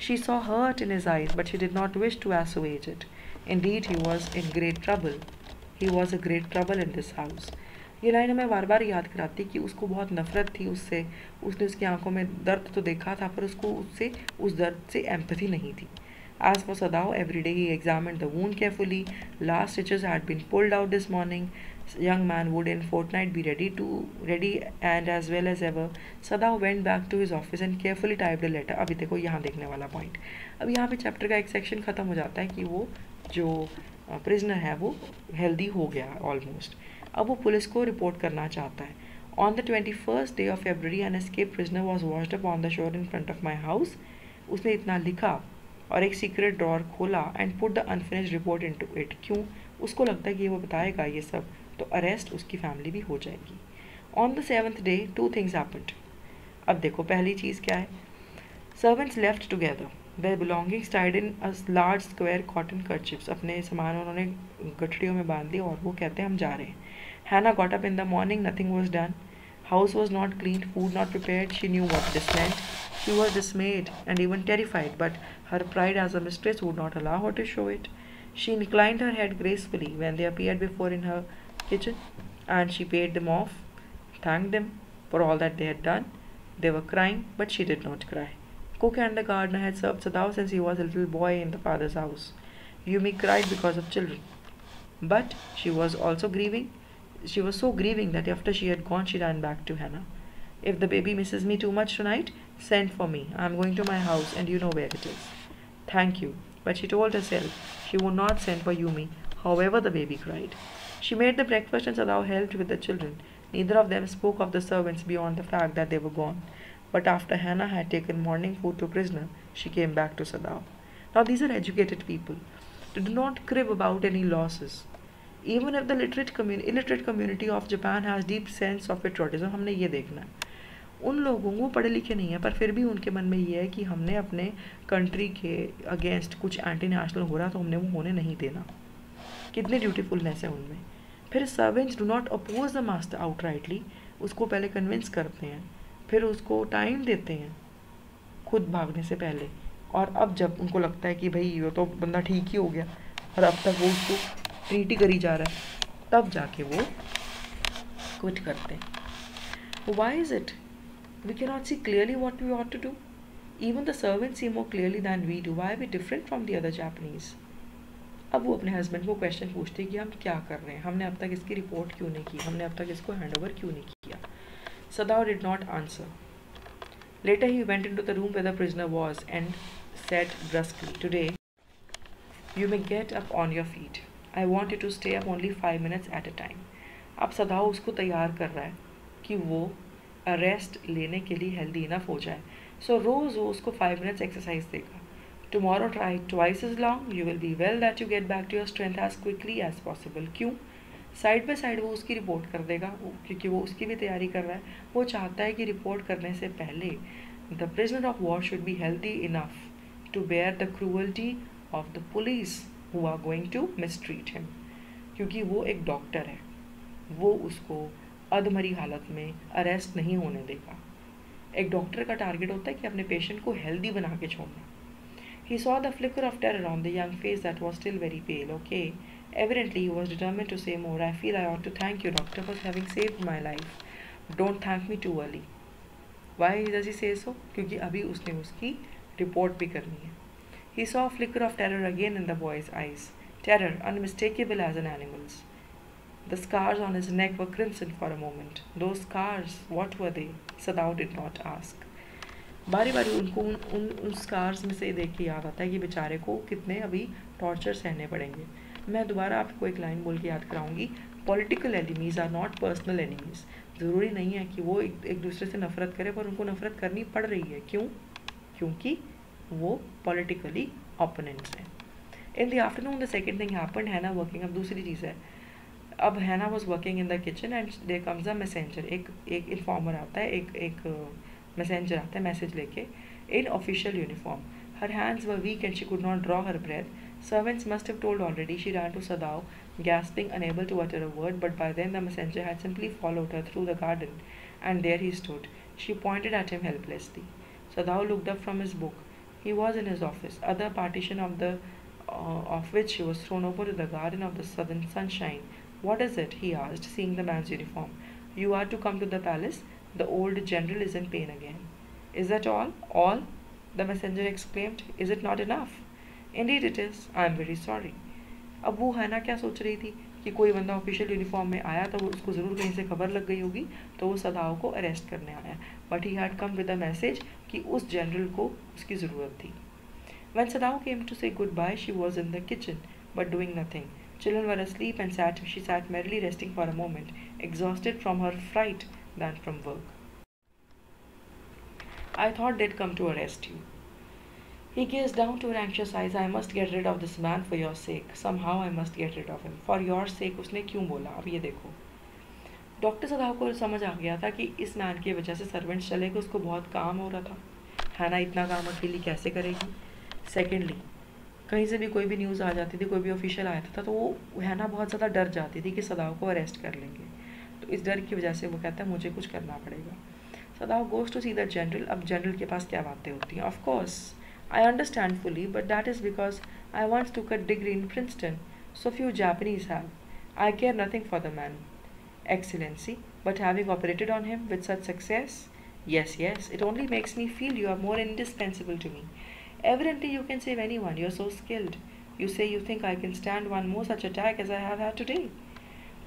She saw hurt in his eyes, but she did not wish to assuage it. Indeed, he was in great trouble. He was a great trouble in this house. ये line हमें बार बार याद कराती कि उसको बहुत नफरत थी उससे. उसने उसकी आंखों में दर्द तो देखा था, पर उसको उससे उस दर्द से एम्पैथी नहीं थी. As for Sadao, every day he examined the wound carefully. Last stitches had been pulled out this morning. Young man would in fortnight be ready and as well as ever. Sadao went back to his office and carefully typed a letter. अभी देखो यहाँ देखने वाला point. अब यहाँ पे chapter का एक सेक्शन ख़त्म हो जाता है कि वो जो प्रिजनर है वो हेल्दी हो गया ऑलमोस्ट. अब वो पुलिस को रिपोर्ट करना चाहता है. On the 21st day of February, an escaped prisoner was washed up on the shore in front of my house. उसने इतना लिखा और एक सीक्रेट ड्रॉर खोला and put the unfinished report into it. क्यों? उसको लगता है कि वो बताएगा ये सब तो अरेस्ट उसकी फैमिली भी हो जाएगी. On the 7th day 2 things happened. अब देखो पहली चीज़ क्या है. Servants left together their belongings tied in a large square cotton kerchiefs. अपने सामान उन्होंने गठड़ियों में बांध दिया और वो कहते हैं हम जा रहे हैं. Hannah got up in the morning. Nothing was done. House was not cleaned, food not prepared. She knew what this meant. She was dismayed and even terrified, but her pride as a mistress would not allow her to show it. She inclined her head gracefully when they appeared before in her kitchen, and she paid them off, thanked them for all that they had done. They were crying, but she did not cry. Cook and the gardener had served Sadao since he was a little boy in the father's house. Yumi cried because of children, but she was also grieving. She was so grieving that after she had gone, she ran back to Hannah. If the baby misses me too much tonight, send for me. I am going to my house and you know where it is. Thank you. But she told herself she would not send for Yumi, however the baby cried. She made the breakfast and Sadao helped with the children. Neither of them spoke of the servants beyond the fact that they were gone. But after Hannah had taken morning food to prisoner, she came back to Sadao. Now these are educated people. They do not crib about any losses. Even if the illiterate community of Japan has deep sense of patriotism, हमने ये देखना है. उन लोगों को पढ़े लिखे नहीं है पर फिर भी उनके मन में ये है कि हमने अपने कंट्री के अगेंस्ट कुछ एंटी नेशनल हो रहा तो हमने वो होने नहीं देना. कितनी ड्यूटीफुलनेस है उनमें. फिर servants do not oppose the master outrightly. उसको पहले कन्विंस करते हैं, फिर उसको टाइम देते हैं खुद भागने से पहले. और अब जब उनको लगता है कि भाई ये तो बंदा ठीक ही हो गया और अब तक वो उसको ट्रीट ही करी जा रहा है, तब जाके वो क्विट करते हैं. Why is it? We cannot see clearly what we ought to do. Even the servants see more clearly than we do. Why are we different from the other Japanese? अब वो अपने हस्बैंड को question पूछते हैं कि हम क्या कर रहे हैं, हमने अब तक इसकी रिपोर्ट क्यों नहीं की, हमने अब तक इसको हैंड ओवर क्यों नहीं किया. Sadao did not answer. Later he went into the room where the prisoner was and said brusquely, "Today you may get up on your feet. I want you to stay up only 5 minutes at a time." अब सदाओ उसको तैयार कर रहा है कि वो arrest लेने के लिए हेल्दी इनफ हो जाए। सो रोज़ वो उसको 5 मिनट्स एक्सरसाइज देगा। Tomorrow try twice is long, you will be well that you get back to your strength as quickly as possible. क्यों? साइड बाय साइड वो उसकी रिपोर्ट कर देगा, क्योंकि वो उसकी भी तैयारी कर रहा है। वो चाहता है कि रिपोर्ट करने से पहले the prisoner of war should be healthy enough to bear the cruelty of the police who are going to mistreat him, क्योंकि वो एक डॉक्टर है, वो उसको अधमरी हालत में अरेस्ट नहीं होने देगा। एक डॉक्टर का टारगेट होता है कि अपने पेशेंट को हेल्दी बना के छोड़ना। He saw the flicker of terror on the young face that was still very pale. Okay, evidently he was determined to say more. I feel I ought to thank you, doctor, for having saved my life. Don't thank me too early. Why does he say so? क्योंकि अभी उसने उसकी report भी करनी है। He saw a flicker of terror again in the boy's eyes. Terror, unmistakable as an animal's. The scars on his neck were crimson for a moment. Those scars, what were they? Sadao did not ask. बारी बारी उनको उन scars में से देख के याद आता है कि बेचारे को कितने अभी टॉर्चर सहने पड़ेंगे। मैं दोबारा आपको एक लाइन बोल के याद कराऊंगी, political enemies are not personal enemies. ज़रूरी नहीं है कि वो एक दूसरे से नफ़रत करे, पर उनको नफ़रत करनी पड़ रही है। क्यों? क्योंकि वो पॉलिटिकली ओपोनेंट्स हैं। In the afternoon the second thing happened, Hanna working. अब दूसरी चीज़ है, अब Hanna was working in the kitchen and there comes a messenger. एक इन्फॉर्मर आता है, एक मैसेंजर आता है मैसेज लेके, in official uniform. Her hands were weak and she could not draw her breath. Servants must have told already. She ran to Sadao, gasping, unable to utter a word, but by then the messenger had simply followed her through the garden, and there he stood. She pointed at him helplessly. Sadao looked up from his book. He was in his office, other partition of which was thrown over to the garden of the southern sunshine. What is it? He asked, seeing the man's uniform. You are to come to the palace. The old general is in pain again. Is that all? All? The messenger exclaimed. Is it not enough? Indeed it is. I am very sorry. अब वो हैना क्या सोच रही थी कि कोई बंदा ऑफिशियल यूनिफॉर्म में आया तो उसको ज़रूर कहीं से खबर लग गई होगी, तो वो सदाओ को अरेस्ट करने आया। But he had come with a message कि उस जनरल को उसकी ज़रूरत थी। When Sadao came to say goodbye, she was in the kitchen, but doing nothing. Children were asleep and she sat merrily resting for a moment, exhausted from her fright than from work. I thought they'd come to arrest you. He gazed down to her anxious eyes. I must get rid of this man for your sake. Somehow I must get rid of him. For your sake उसने क्यों बोला? अब ये देखो, doctor सदाव को समझ आ गया था कि इस मैन की वजह से सर्वेंट्स चले गए, उसको बहुत काम हो रहा था। हैना इतना काम अकेली कैसे करेगी? सेकेंडली, कहीं से भी कोई भी न्यूज़ आ जाती थी, कोई भी ऑफिशियल आया था, तो वो हैना बहुत ज़्यादा डर जाती थी कि सदाव को अरेस्ट कर लेंगे। तो इस डर की वजह से वो कहता है मुझे कुछ करना पड़ेगा। Sadao goes to see the general. अब जनरल के पास क्या बातें होती हैं? Of course I understand fully, but that is because I once took a degree in Princeton. So few Japanese have. I care nothing for the man, Excellency, but having operated on him with such success, yes, it only makes me feel you are more indispensable to me. Evidently, you can save anyone. You are so skilled. You say you think I can stand one more such attack as I have had today.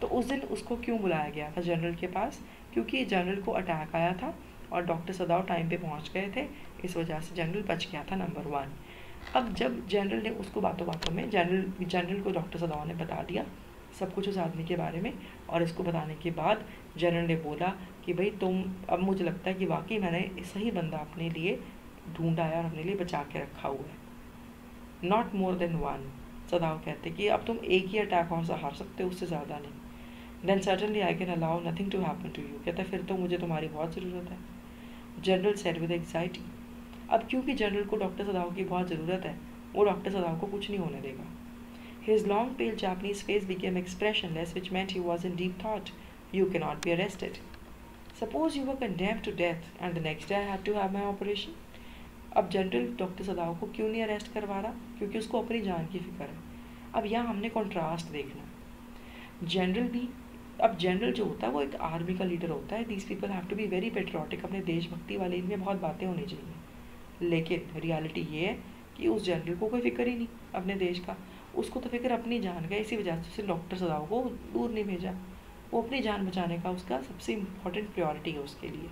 तो उस दिन उसको क्यों बुलाया गया था general के पास? क्योंकि जनरल को अटैक आया था और डॉक्टर सदाव टाइम पे पहुंच गए थे, इस वजह से जनरल बच गया था, नंबर 1। अब जब जनरल ने उसको बातों बातों में जनरल को डॉक्टर सदाव ने बता दिया सब कुछ उस आदमी के बारे में, और इसको बताने के बाद जनरल ने बोला कि भाई तुम, अब मुझे लगता है कि वाकई मैंने सही बंदा अपने लिए ढूंढा है और अपने लिए बचा के रखा हुआ है। नॉट मोर देन 1, सदाव कहते कि अब तुम एक ही अटैक और सहार सकते हो, उससे ज़्यादा नहीं। Then certainly I can allow nothing to happen to you. कहता फिर तो मुझे तुम्हारी बहुत ज़रूरत है। General said with anxiety. अब क्योंकि जनरल को डॉक्टर सदाव की बहुत ज़रूरत है, वो डॉक्टर सदाव को कुछ नहीं होने देगा। His long pale Japanese face became expressionless, which meant he was in deep thought. You cannot be arrested. Suppose you were condemned to death and the next day I had to have my operation. अब general doctor सदाव को क्यों नहीं arrest करवा रहा? क्योंकि उसको अपनी जान की फिक्र है। अब यहाँ हमने कॉन्ट्रास्ट देखना। जनरल भी, अब जनरल जो होता है वो एक आर्मी का लीडर होता है। These people have to be very patriotic, अपने देशभक्ति वाले, इनमें बहुत बातें होनी चाहिए। लेकिन रियलिटी ये है कि उस जनरल को कोई फिक्र ही नहीं अपने देश का, उसको तो फिक्र अपनी जान का। इसी वजह से उसने डॉक्टर सदाव को दूर नहीं भेजा। वो अपनी जान बचाने का उसका सबसे इम्पोर्टेंट प्रायोरिटी है उसके लिए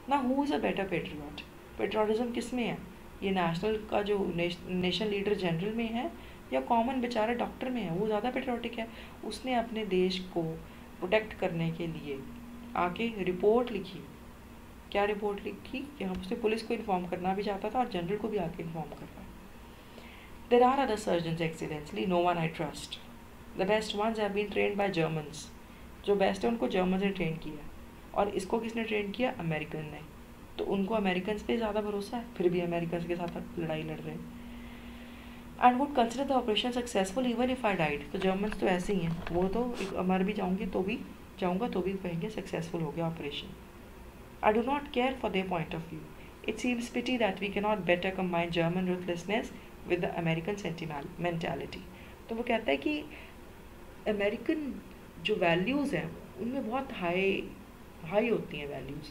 ना। Who is a better patriot? Patriotism किस में है? ये नेशनल का जो नेशन लीडर जनरल में है या कॉमन बेचारा डॉक्टर में है? वो ज़्यादा पेट्रियाटिक है। उसने अपने देश को प्रोटेक्ट करने के लिए आके रिपोर्ट लिखी। क्या रिपोर्ट लिखी कि हम उसने पुलिस को इन्फॉर्म करना भी चाहता था और जनरल को भी आके इन्फॉर्म कर रहा। There are other surgeons excellently, no one I trust, the best ones have been trained by Germans. जो बेस्ट है उनको जर्मन ने ट्रेन किया, और इसको किसने ट्रेन किया? अमेरिकन ने। तो उनको अमेरिकन पे ज़्यादा भरोसा है, फिर भी अमेरिकन के साथ लड़ाई लड़ रहे हैं। And would consider the operation successful even if I died. तो जर्मन तो ऐसे ही हैं, वो तो मर भी जाऊंगा तो भी कहेंगे सक्सेसफुल हो गया operation. I do not care for their point of view, it seems pity that we can not better combine German ruthlessness with the American sentimentality. तो वो कहता है कि अमेरिकन जो वैल्यूज़ हैं उनमें बहुत हाई होती हैं वैल्यूज़।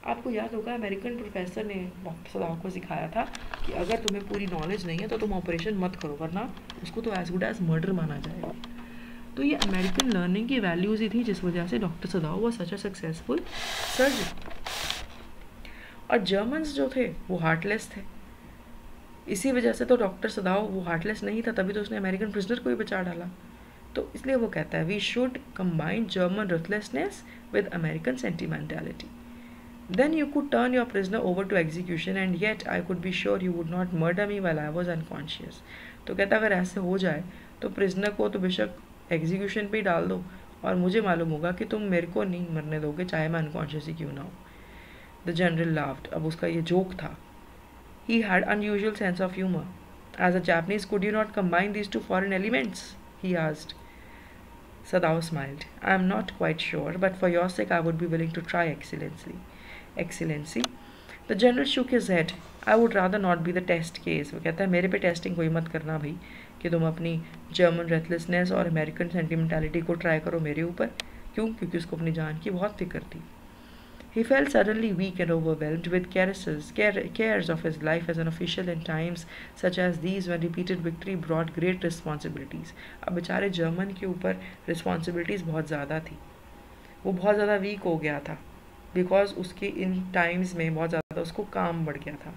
आपको याद होगा अमेरिकन प्रोफेसर ने डॉक्टर सदाव को सिखाया था कि अगर तुम्हें पूरी नॉलेज नहीं है तो तुम ऑपरेशन मत करो, वरना उसको तो एज गुड एज मर्डर माना जाएगा। तो ये अमेरिकन लर्निंग की वैल्यूज़ ही थी जिस वजह से डॉक्टर सदाव वो सच अ सक्सेसफुल सर्जन। और जर्मन्स जो थे वो हार्टलेस थे, इसी वजह से तो डॉक्टर सदाव वो हार्टलेस नहीं था, तभी तो उसने अमेरिकन प्रिजनर को ही बचा डाला। तो इसलिए वो कहता है we should combine German ruthlessness with American sentimentality, then you could turn your prisoner over to execution and yet I could be sure you would not murder me while I was unconscious. तो कहता अगर ऐसे हो जाए तो prisoner को तो बेशक एग्जीक्यूशन पे ही डाल दो, और मुझे मालूम होगा कि तुम मेरे को नहीं मरने दोगे चाहे मैं अनकॉन्शियस ही क्यों ना हो। द जनरल लाफ्ड, अब उसका ये जोक था। He had unusual sense of humor. As a Japanese, could you not combine these two foreign elements? He asked. Sadao smiled. I am not quite sure, but for your sake I would be willing to try, Excellency. The general shook his head. I would rather not be the test case. वो कहता है मेरे पे testing कोई मत करना भाई कि तुम अपनी जर्मन रेथलेसनेस और अमेरिकन सेंटिमेंटैलिटी को ट्राई करो मेरे ऊपर। क्यों? क्योंकि उसको अपनी जान की बहुत फिक्र थी। He felt suddenly weak and overwhelmed with cares of his life as an official in times such as these when repeated victory brought great responsibilities. अब बेचारे जर्मन के ऊपर रिस्पॉन्सिबिलिटीज़ बहुत ज़्यादा थी, वो बहुत ज़्यादा वीक हो गया था बिकॉज उसके इन टाइम्स में बहुत ज़्यादा उसको काम बढ़ गया था।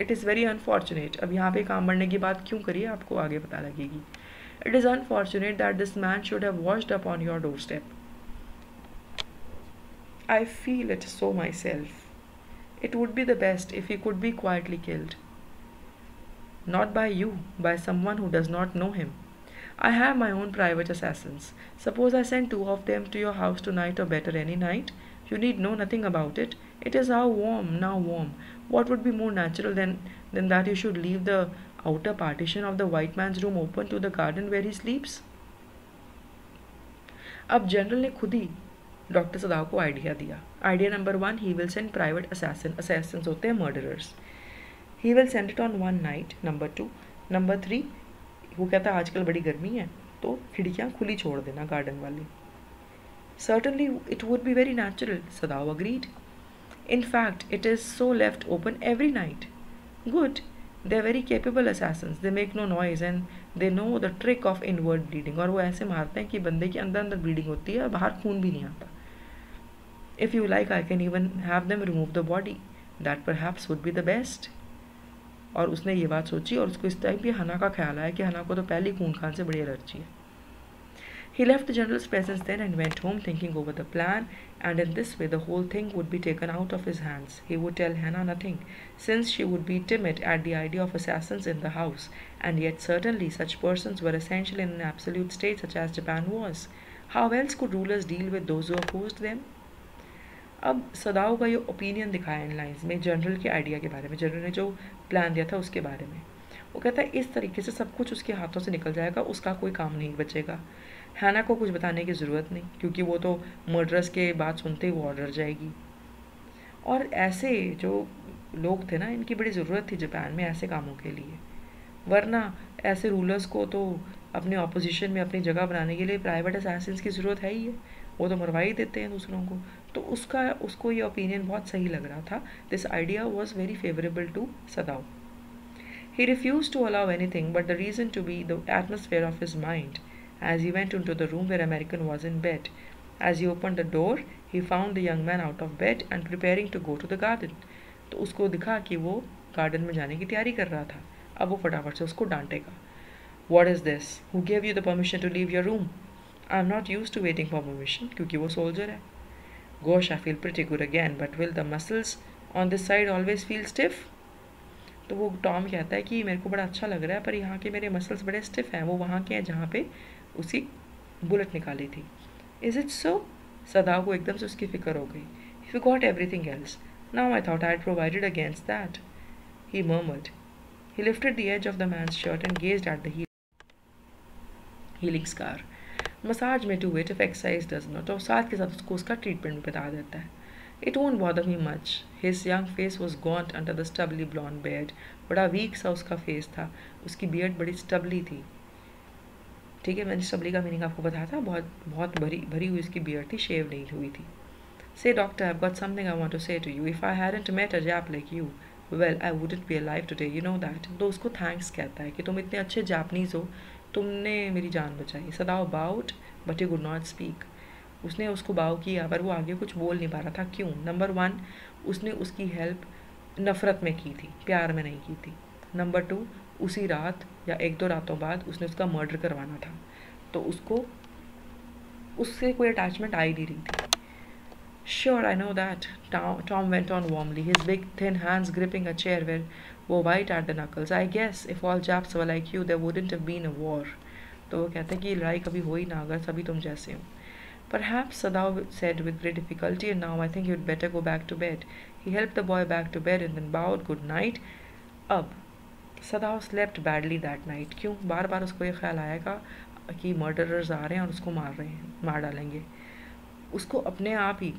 इट इज़ वेरी अनफॉर्चुनेट, अब यहाँ पे काम बढ़ने की बात क्यों करिए आपको आगे पता लगेगी। It is unfortunate that this man should have washed up on your door step. I feel it so myself. It would be the best if he could be quietly killed. Not by you, by someone who does not know him. I have my own private assassins. Suppose I send 2 of them to your house tonight or better any night. You need know nothing about it. It is now warm. What would be more natural than that you should leave the outer partition of the white man's room open to the garden where he sleeps? अब general ने खुद ही doctor सदाव को idea दिया। Idea number 1, he will send private Assassin's होते हैं murderers, he will send it on 1 night. Number 2, number 3 वो कहता है आजकल बड़ी गर्मी है तो खिड़कियाँ खुली छोड़ देना गार्डन वाली। Certainly it would be very natural, Sadao agreed. In fact it is so left open every night. Good, they are very capable assassins, they make no noise and they know the trick of inward bleeding. और वो ऐसे मारते हैं कि बंदे के अंदर bleeding होती है और बाहर खून भी नहीं आता। If you like, I can even have them remove the body. That perhaps would be the best. और उसने ये बात सोची और उसको इस टाइम पे हना का ख्याल आया कि हना को तो पहले खून खान से बड़ी एलर्जी है। He left the general's presence then and went home thinking over the plan, and in this way the whole thing would be taken out of his hands. He would tell Hannah nothing, since she would be timid at the idea of assassins in the house, and yet certainly such persons were essential in an absolute state such as Japan was. How else could rulers deal with those who opposed them? अब सदाव का ये opinion दिखाया इन lines में general के idea के बारे में, general ने जो प्लान दिया था उसके बारे में। वो कहता है इस तरीके से सब कुछ उसके हाथों से निकल जाएगा, उसका कोई काम नहीं बचेगा। हैना को कुछ बताने की ज़रूरत नहीं क्योंकि वो तो मर्डरर्स के बात सुनते ही वो ऑर्डर जाएगी। और ऐसे जो लोग थे ना, इनकी बड़ी ज़रूरत थी जापान में ऐसे कामों के लिए, वरना ऐसे रूलर्स को तो अपने ऑपोजिशन में अपनी जगह बनाने के लिए प्राइवेट असैसिन्स की ज़रूरत है ही है, वो तो मरवा ही देते हैं दूसरों को। तो उसको ये ओपिनियन बहुत सही लग रहा था। This idea was very favourable to Sadao. He refused to allow anything but the reason to be the atmosphere of his mind as he went into the room where American was in bed. As he opened the door, he found the young man out of bed and preparing to go to the garden. तो उसको दिखा कि वो garden में जाने की तैयारी कर रहा था। अब वो फटाफट से उसको डांटेगा। What is this? Who gave you the permission to leave your room? I am not use to waiting for permission, क्योंकि वो सोल्जर है. Gosh, I feel pretty good again, but will the muscles on this side always feel stiff. तो वो Tom कहता है कि मेरे को बड़ा अच्छा लग रहा है, पर यहाँ के मेरे मसल्स बड़े स्टिफ हैं. वो वहाँ के हैं जहाँ पे उसी बुलेट निकाली थी. Is it so? सदाव को एकदम से उसकी फिक्र हो गई. He forgot everything else. Now I thought I had provided against that, he murmured. He lifted the edge of the man's shirt and gazed at the healing scar. Massage may do it if exercise does not. और साथ के साथ उसको उसका treatment भी बता देता है. It won't bother me much. His young face was gaunt under the stubbly blonde beard. बड़ा वीक सा उसका फेस था. उसकी बियर्ड बड़ी स्टबली थी. ठीक है, मैंने स्टबली का मीनिंग आपको बताया था. बहुत बहुत भरी हुई उसकी बियर्ड थी, शेव नहीं हुई थी. Say, doctor, I've got something I want to say to you. If I hadn't met a Jap like you, well, I wouldn't be alive today, you know that. तो उसको थैंक्स कहता है कि तुम इतने अच्छे जापनीज़ हो, तुमने मेरी जान बचाई. सदाव bowed but he could not speak. उसने उसको बाव किया, पर वो आगे कुछ बोल नहीं पा रहा था. क्यों? नंबर 1, उसने उसकी हेल्प नफ़रत में की थी, प्यार में नहीं की थी. नंबर 2, उसी रात या 1-2 रातों बाद उसने उसका मर्डर करवाना था, तो उसको उससे कोई अटैचमेंट आ ही नहीं रही थी. Sure, I know that, Tom went on warmly, his big thin hands gripping a chair were white at the knuckles. I guess if all Japs were like you, there wouldn't have been a war. तो वो कहते हैं कि लड़ाई कभी हो ही ना अगर सभी तुम जैसे हो. Perhaps, Sadav said with great difficulty, and now I think you'd better go back to bed. He helped the boy back to bed and then bowed good night. अब Sadav slept badly that night. क्यों? बार बार उसको ये ख्याल आएगा कि murderers आ रहे हैं और उसको मार डालेंगे. उसको अपने आप ही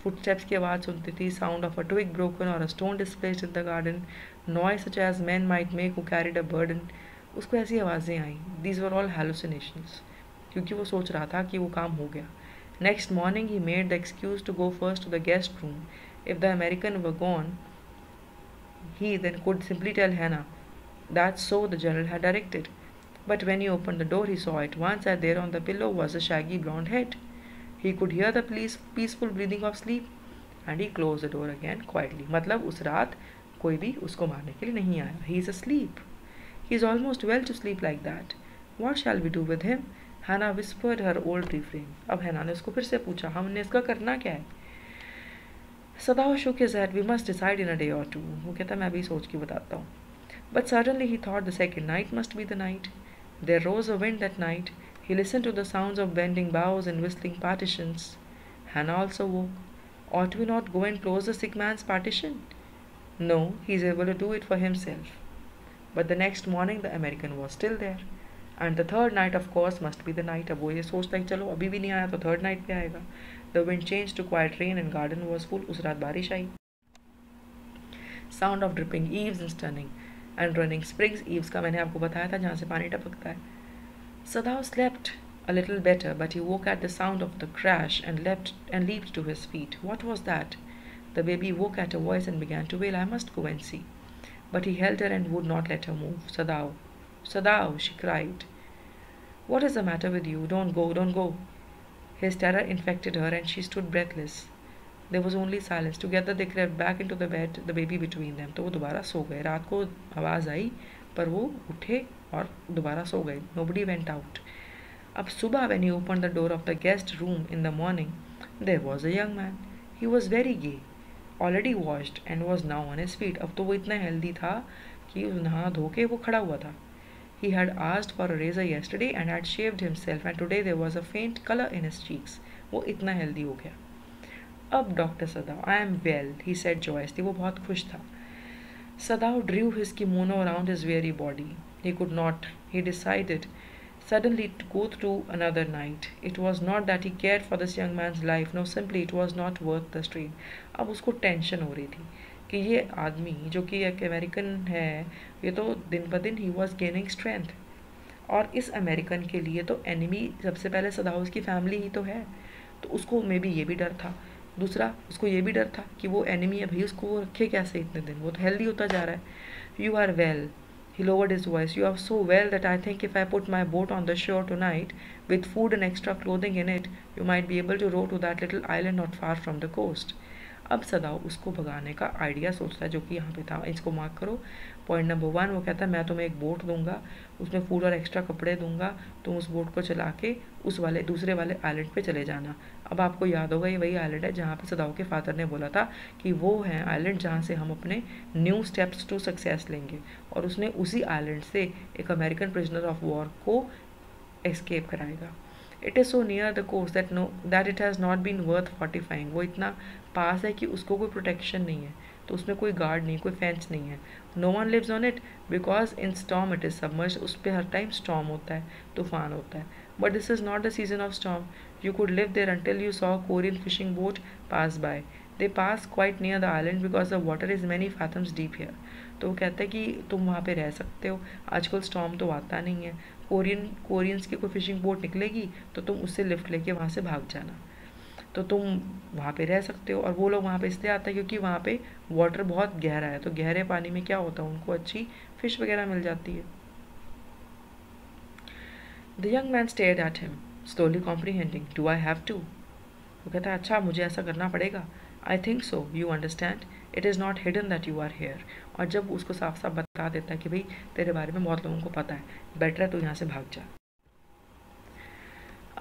फुटस्टेप्स की आवाज़ सुनती थी. Sound of a twig broken और a stone displaced in the garden. Noise such as man might make who carried a burden. उसको ऐसी आवाज़ें आई. दीज वर ऑल हेलुसिनेशंस, क्योंकि वो सोच रहा था कि वो काम हो गया. Next morning he made the excuse to go first to the guest room. If the American were gone he then could simply tell Hannah that so the general had directed. But when he opened the door, he saw at once that there on the pillow was a shaggy blonde head. He could hear the peaceful breathing of sleep, and he closed the door again quietly. मतलब उस रात कोई भी उसको मारने के लिए नहीं आया. He is asleep. He is almost well to sleep like that. What shall we do with him? Hannah whispered her old refrain. अब हैना ने उसको फिर से पूछा, हमने इसका करना क्या है? Sadav shook his head. We must decide in a day or two. वो कहता मैं अभी सोच के बताता हूँ. But certainly he thought the second night must be the night. There rose a wind that night. He listened to the sounds of bending boughs and whistling partitions. Hannah also woke. Ought we not go and close the sick man's partition? No, he is able to do it for himself. But the next morning the American was still there. And the third night of course must be the night. अब वो ये सोचता है चलो अभी भी नहीं आया तो थर्ड नाइट पे आएगा. The wind changed to quiet rain and garden was full. उस रात बारिश आई. Sound of dripping eaves and stunning and running springs. Eaves का मैंने आपको बताया था जहाँ से पानी टपकता है. Sadav slept a little better, but he woke at the sound of the crash and leaped to his feet. What was that? The baby woke at a voice and began to wail. I must go and see. But he held her and would not let her move. Sadav, Sadav, she cried. What is the matter with you? Don't go, don't go. His terror infected her and she stood breathless. There was only silence. Together they crept back into the bed, the baby between them. तो वो दोबारा सो गए. रात को आवाज़ आई पर वो उठे और दोबारा सो गए. Nobody went out. अब सुबह when he opened the door of the guest room in the morning, there was a young man. He was very gay, already washed and was now on his feet. अब तो वो इतना healthy था कि नहा धो के वो खड़ा हुआ था. He had asked for a razor yesterday and had shaved himself, and today there was a faint color in his cheeks. वो इतना healthy हो गया. अब doctor सदाव, I am well, he said joyously. वो बहुत खुश था. Sadav drew his kimono around his weary body. He could not, he decided, suddenly to go through another night. It was not that he cared for this young man's life. No, simply it was not worth the strain. अब उसको tension हो रही थी कि ये आदमी जो कि एक अमेरिकन है, ये तो दिन ब दिन ही वॉज गेनिंग स्ट्रेंथ. और इस अमेरिकन के लिए तो एनिमी सबसे पहले सदाव उसकी फैमिली ही तो है. तो उसको मे बी ये भी डर था. दूसरा उसको ये भी डर था कि वो एनिमी है भाई, उसको वो रखे कैसे इतने दिन, वो तो हेल्दी होता जा रहा है. You are well. He lowered his voice. You are so well that I think if I put my boat on the shore tonight, with food and extra clothing in it, you might be able to row to that little island not far from the coast. अब सदाव उसको भगाने का idea सोचता है जो कि यहाँ पे था. इसको मार्क करो. पॉइंट नंबर 1 वो कहता है मैं तुम्हें एक बोट दूंगा, उसमें फूड और एक्स्ट्रा कपड़े दूंगा, तुम उस बोट को चला के उस वाले दूसरे वाले आइलैंड पे चले जाना। अब आपको याद होगा ये वही आइलैंड है जहाँ पे सदाओ के फादर ने बोला था कि वो है आइलैंड जहाँ से हम अपने न्यू स्टेप्स टू सक्सेस लेंगे, और उसने उसी आइलैंड से एक अमेरिकन प्रिजनर ऑफ वॉर को एस्केप कराएगा। It is so near the coast that it has not been worth fortifying. वो इतना पास है कि उसको कोई प्रोटेक्शन नहीं है, तो उसमें कोई गार्ड नहीं, कोई फेंस नहीं है। No one lives on it because in storm it is submerge. उस पर हर टाइम स्टॉर्म होता है, तूफान होता है। But this is not the season of storm. You could live there until you saw Korean fishing boat pass by. They pass quite near the island because the water is many fathoms deep here. तो वो कहता है कि तुम वहाँ पे रह सकते हो, आजकल स्टॉर्म तो आता नहीं है, कोरियंस की कोई फिशिंग बोट निकलेगी तो तुम उससे लिफ्ट लेके वहाँ से भाग जाना, तो तुम वहाँ पे रह सकते हो। और वो लोग वहाँ पे इसलिए आते हैं क्योंकि वहाँ पे वाटर बहुत गहरा है, तो गहरे पानी में क्या होता है, उनको अच्छी फिश वगैरह मिल जाती है। The young man stared at him slowly comprehending, do I have to. वो कहता है अच्छा मुझे ऐसा करना पड़ेगा। I think so, you understand, it is not hidden that you are here. और जब उसको साफ साफ बता देता है कि भाई तेरे बारे में बहुत लोगों को पता है, बेटर है तू यहाँ से भाग जा।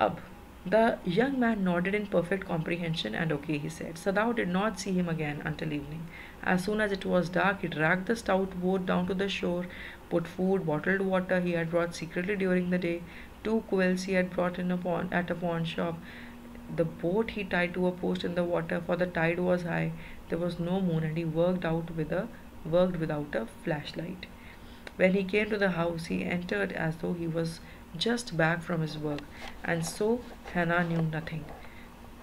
अब the young man nodded in perfect comprehension and okay, he said. Sadao did not see him again until evening. As soon as it was dark, he dragged the stout boat down to the shore, put food, bottled water he had brought secretly during the day, 2 quills he had brought at a pawn shop. The boat he tied to a post in the water, for the tide was high. There was no moon, and he worked without a flashlight. When he came to the house, he entered as though he was just back from his work, and so Hannah knew nothing.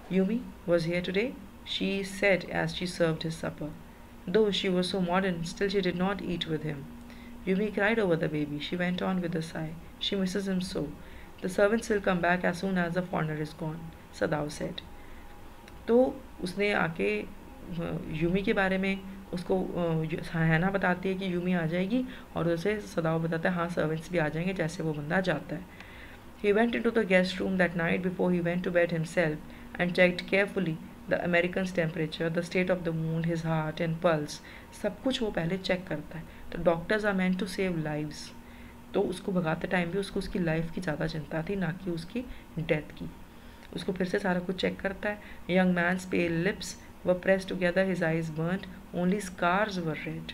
Yumi was here today, she said as she served his supper. Though she was so modern, still she did not eat with him. Yumi cried over the baby, she went on with a sigh. She misses him so. The servants will come back as soon as the foreigner is gone, Sadao said. तो उसने आके Yumi के बारे में उसको हैना बताती है कि यूमी आ जाएगी, और उसे सदाओ बताता है हाँ सर्वेंट्स भी आ जाएंगे जैसे वो बंदा जाता है। He went into the guest room that night before he went to bed himself and checked carefully the American's temperature, the state of the wound, his heart and pulse. सब कुछ वो पहले चेक करता है। तो doctors are meant to save lives, तो उसको भगाते टाइम भी उसको उसकी लाइफ की ज़्यादा चिंता थी, ना कि उसकी डेथ की। उसको फिर से सारा कुछ चेक करता है। Young man's pale lips were pressed together, his eyes burnt, only scars were red.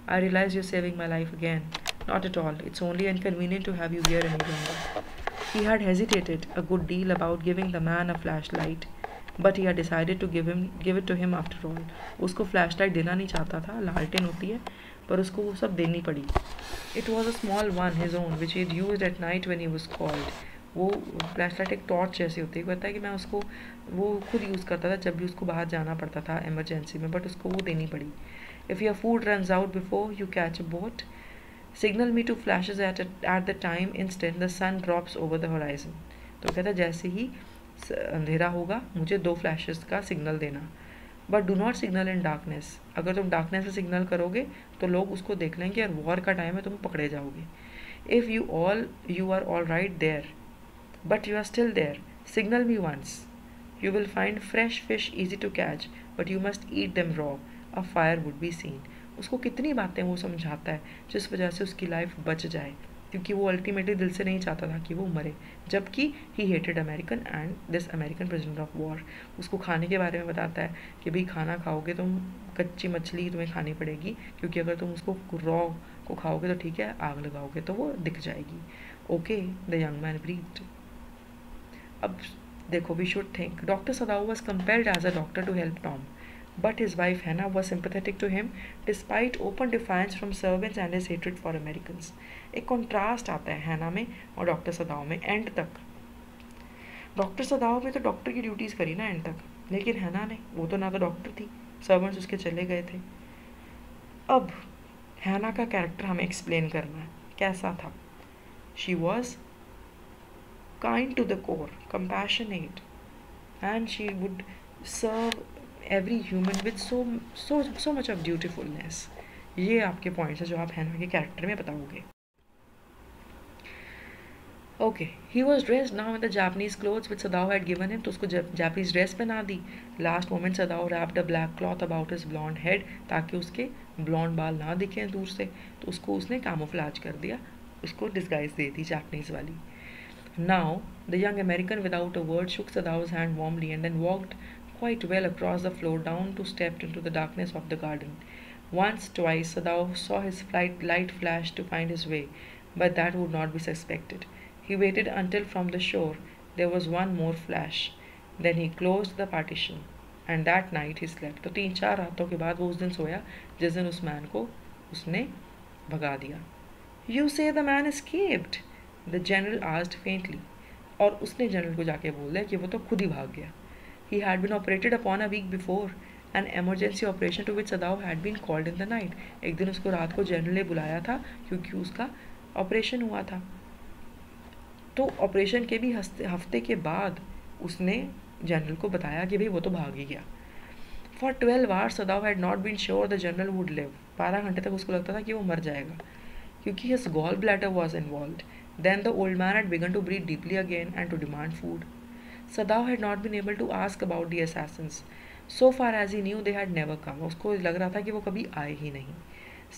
I realize you're saving my life again. Not at all. It's only inconvenient to have you here any longer. He had hesitated a good deal about giving the man a flashlight, but he had decided to give it to him after all. उसको flashlight देना नहीं चाहता था, लालटेन होती है, पर उसको वो सब देनी पड़ी। It was a small one, his own, which he had used at night when he was called. वो फ्लैशलाइट एक टॉर्च जैसी होती है, कहता है कि मैं उसको वो खुद यूज़ करता था जब भी उसको बाहर जाना पड़ता था इमरजेंसी में, बट उसको वो देनी पड़ी। If your food runs out before you catch a boat, signal me two flashes at the time instant the sun drops over the horizon. तो कहता है जैसे ही अंधेरा होगा मुझे 2 फ्लैशेस का सिग्नल देना, but do not signal in darkness. अगर तुम डार्कनेस में सिग्नल करोगे तो लोग उसको देख लेंगे और वॉर का टाइम है, तुम पकड़े जाओगे। If you are all right there but you are still there, signal me once. You will find fresh fish easy to catch, but you must eat them raw. A fire would be seen. उसको कितनी बातें वो समझाता है जिस वजह से उसकी लाइफ बच जाए, क्योंकि वो अल्टीमेटली दिल से नहीं चाहता था कि वो मरे, जबकि he hated American and this American prisoner of war. उसको खाने के बारे में बताता है कि भाई खाना खाओगे तुम, कच्ची मछली तुम्हें खानी पड़ेगी, क्योंकि अगर तुम उसको रॉ को खाओगे तो ठीक है, आग लगाओगे तो वो दिख जाएगी। Okay, the young man breathed. अब देखो, we should think doctor Sadao was compelled as a doctor to help Tom, but his wife Hannah was sympathetic to him despite open defiance from servants and his hatred for Americans. एक contrast आता है हैना में और doctor सदाओ में and तक। Doctor सदाओ में तो डॉक्टर की ड्यूटीज़ करी ना एंड तक, लेकिन हैना ने, वो तो ना तो डॉक्टर थी, सर्वेंट्स उसके चले गए थे। अब हैना का कैरेक्टर हमें एक्सप्लेन करना है, कैसा था। She was kind to the core, compassionate, and she would serve every human with so much of dutifulness. ये आपके पॉइंट्स है जो आप हैना के कैरेक्टर में बताओगे। Okay, he was dressed now in the Japanese clothes which Sadao had given him, तो उसको जापनीज ड्रेस पहना दी. Last moment Sadao wrapped a black cloth about his blond head, ताकि उसके ब्लॉन्ड बाल ना दिखें दूर से, तो उसको उसने कैमोफ्लाज कर दिया, उसको डिस्गाइज दे दी जापनीज वाली. Now, the young American without a word shook Sadao's hand warmly and then walked quite well across the floor down to step into the darkness of the garden. Once, twice, Sadao saw his light flash to find his way, but that would not be suspected. He waited until from the shore there was one more flash. Then he closed the partition. And that night he slept. तो 3-4 रातों के बाद वो उस दिन सोया जिस दिन उस मैन को उसने भगा दिया. You say the man escaped? The general asked faintly. और उसने जनरल को जाके बोल दिया कि वो तो खुद ही भाग गया. He had been operated upon a week before. An emergency operation to which Sadao had been called in the night. एक दिन उसको रात को जनरल ने बुलाया था क्योंकि उसका ऑपरेशन हुआ था. तो ऑपरेशन के भी हफ्ते के बाद उसने जनरल को बताया कि भाई वो तो भाग ही गया. For 12 hours Sadao had not been sure the general would live. 12 घंटे तक उसको लगता था कि वो मर जाएगा क्योंकि his gallbladder was involved. Then the old man had begun to breathe deeply again and to demand food. Sadao had not been able to ask about the assassins. So far as he knew, they had never come. उसको लग रहा था कि वो कभी आए ही नहीं.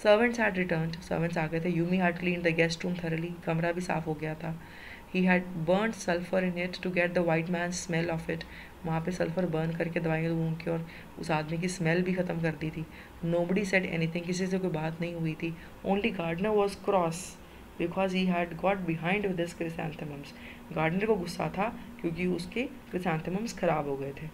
Servants had returned. Servants आ गए थे. Yumi had cleaned the guest room thoroughly. कमरा भी साफ हो गया था. He had burnt sulfur in it to get the white man's smell of it. वहाँ पे सल्फर बर्न करके दवाइयाँ ढूंढ के और उस आदमी की स्मेल भी ख़त्म कर दी थी. Nobody said anything. किसी से कोई बात नहीं हुई थी. Only Gardner was cross because he had got behind with his chrysanthemums. Gardener को गुस्सा था क्योंकि उसके क्रिसैंथेमम्स खराब हो गए थे.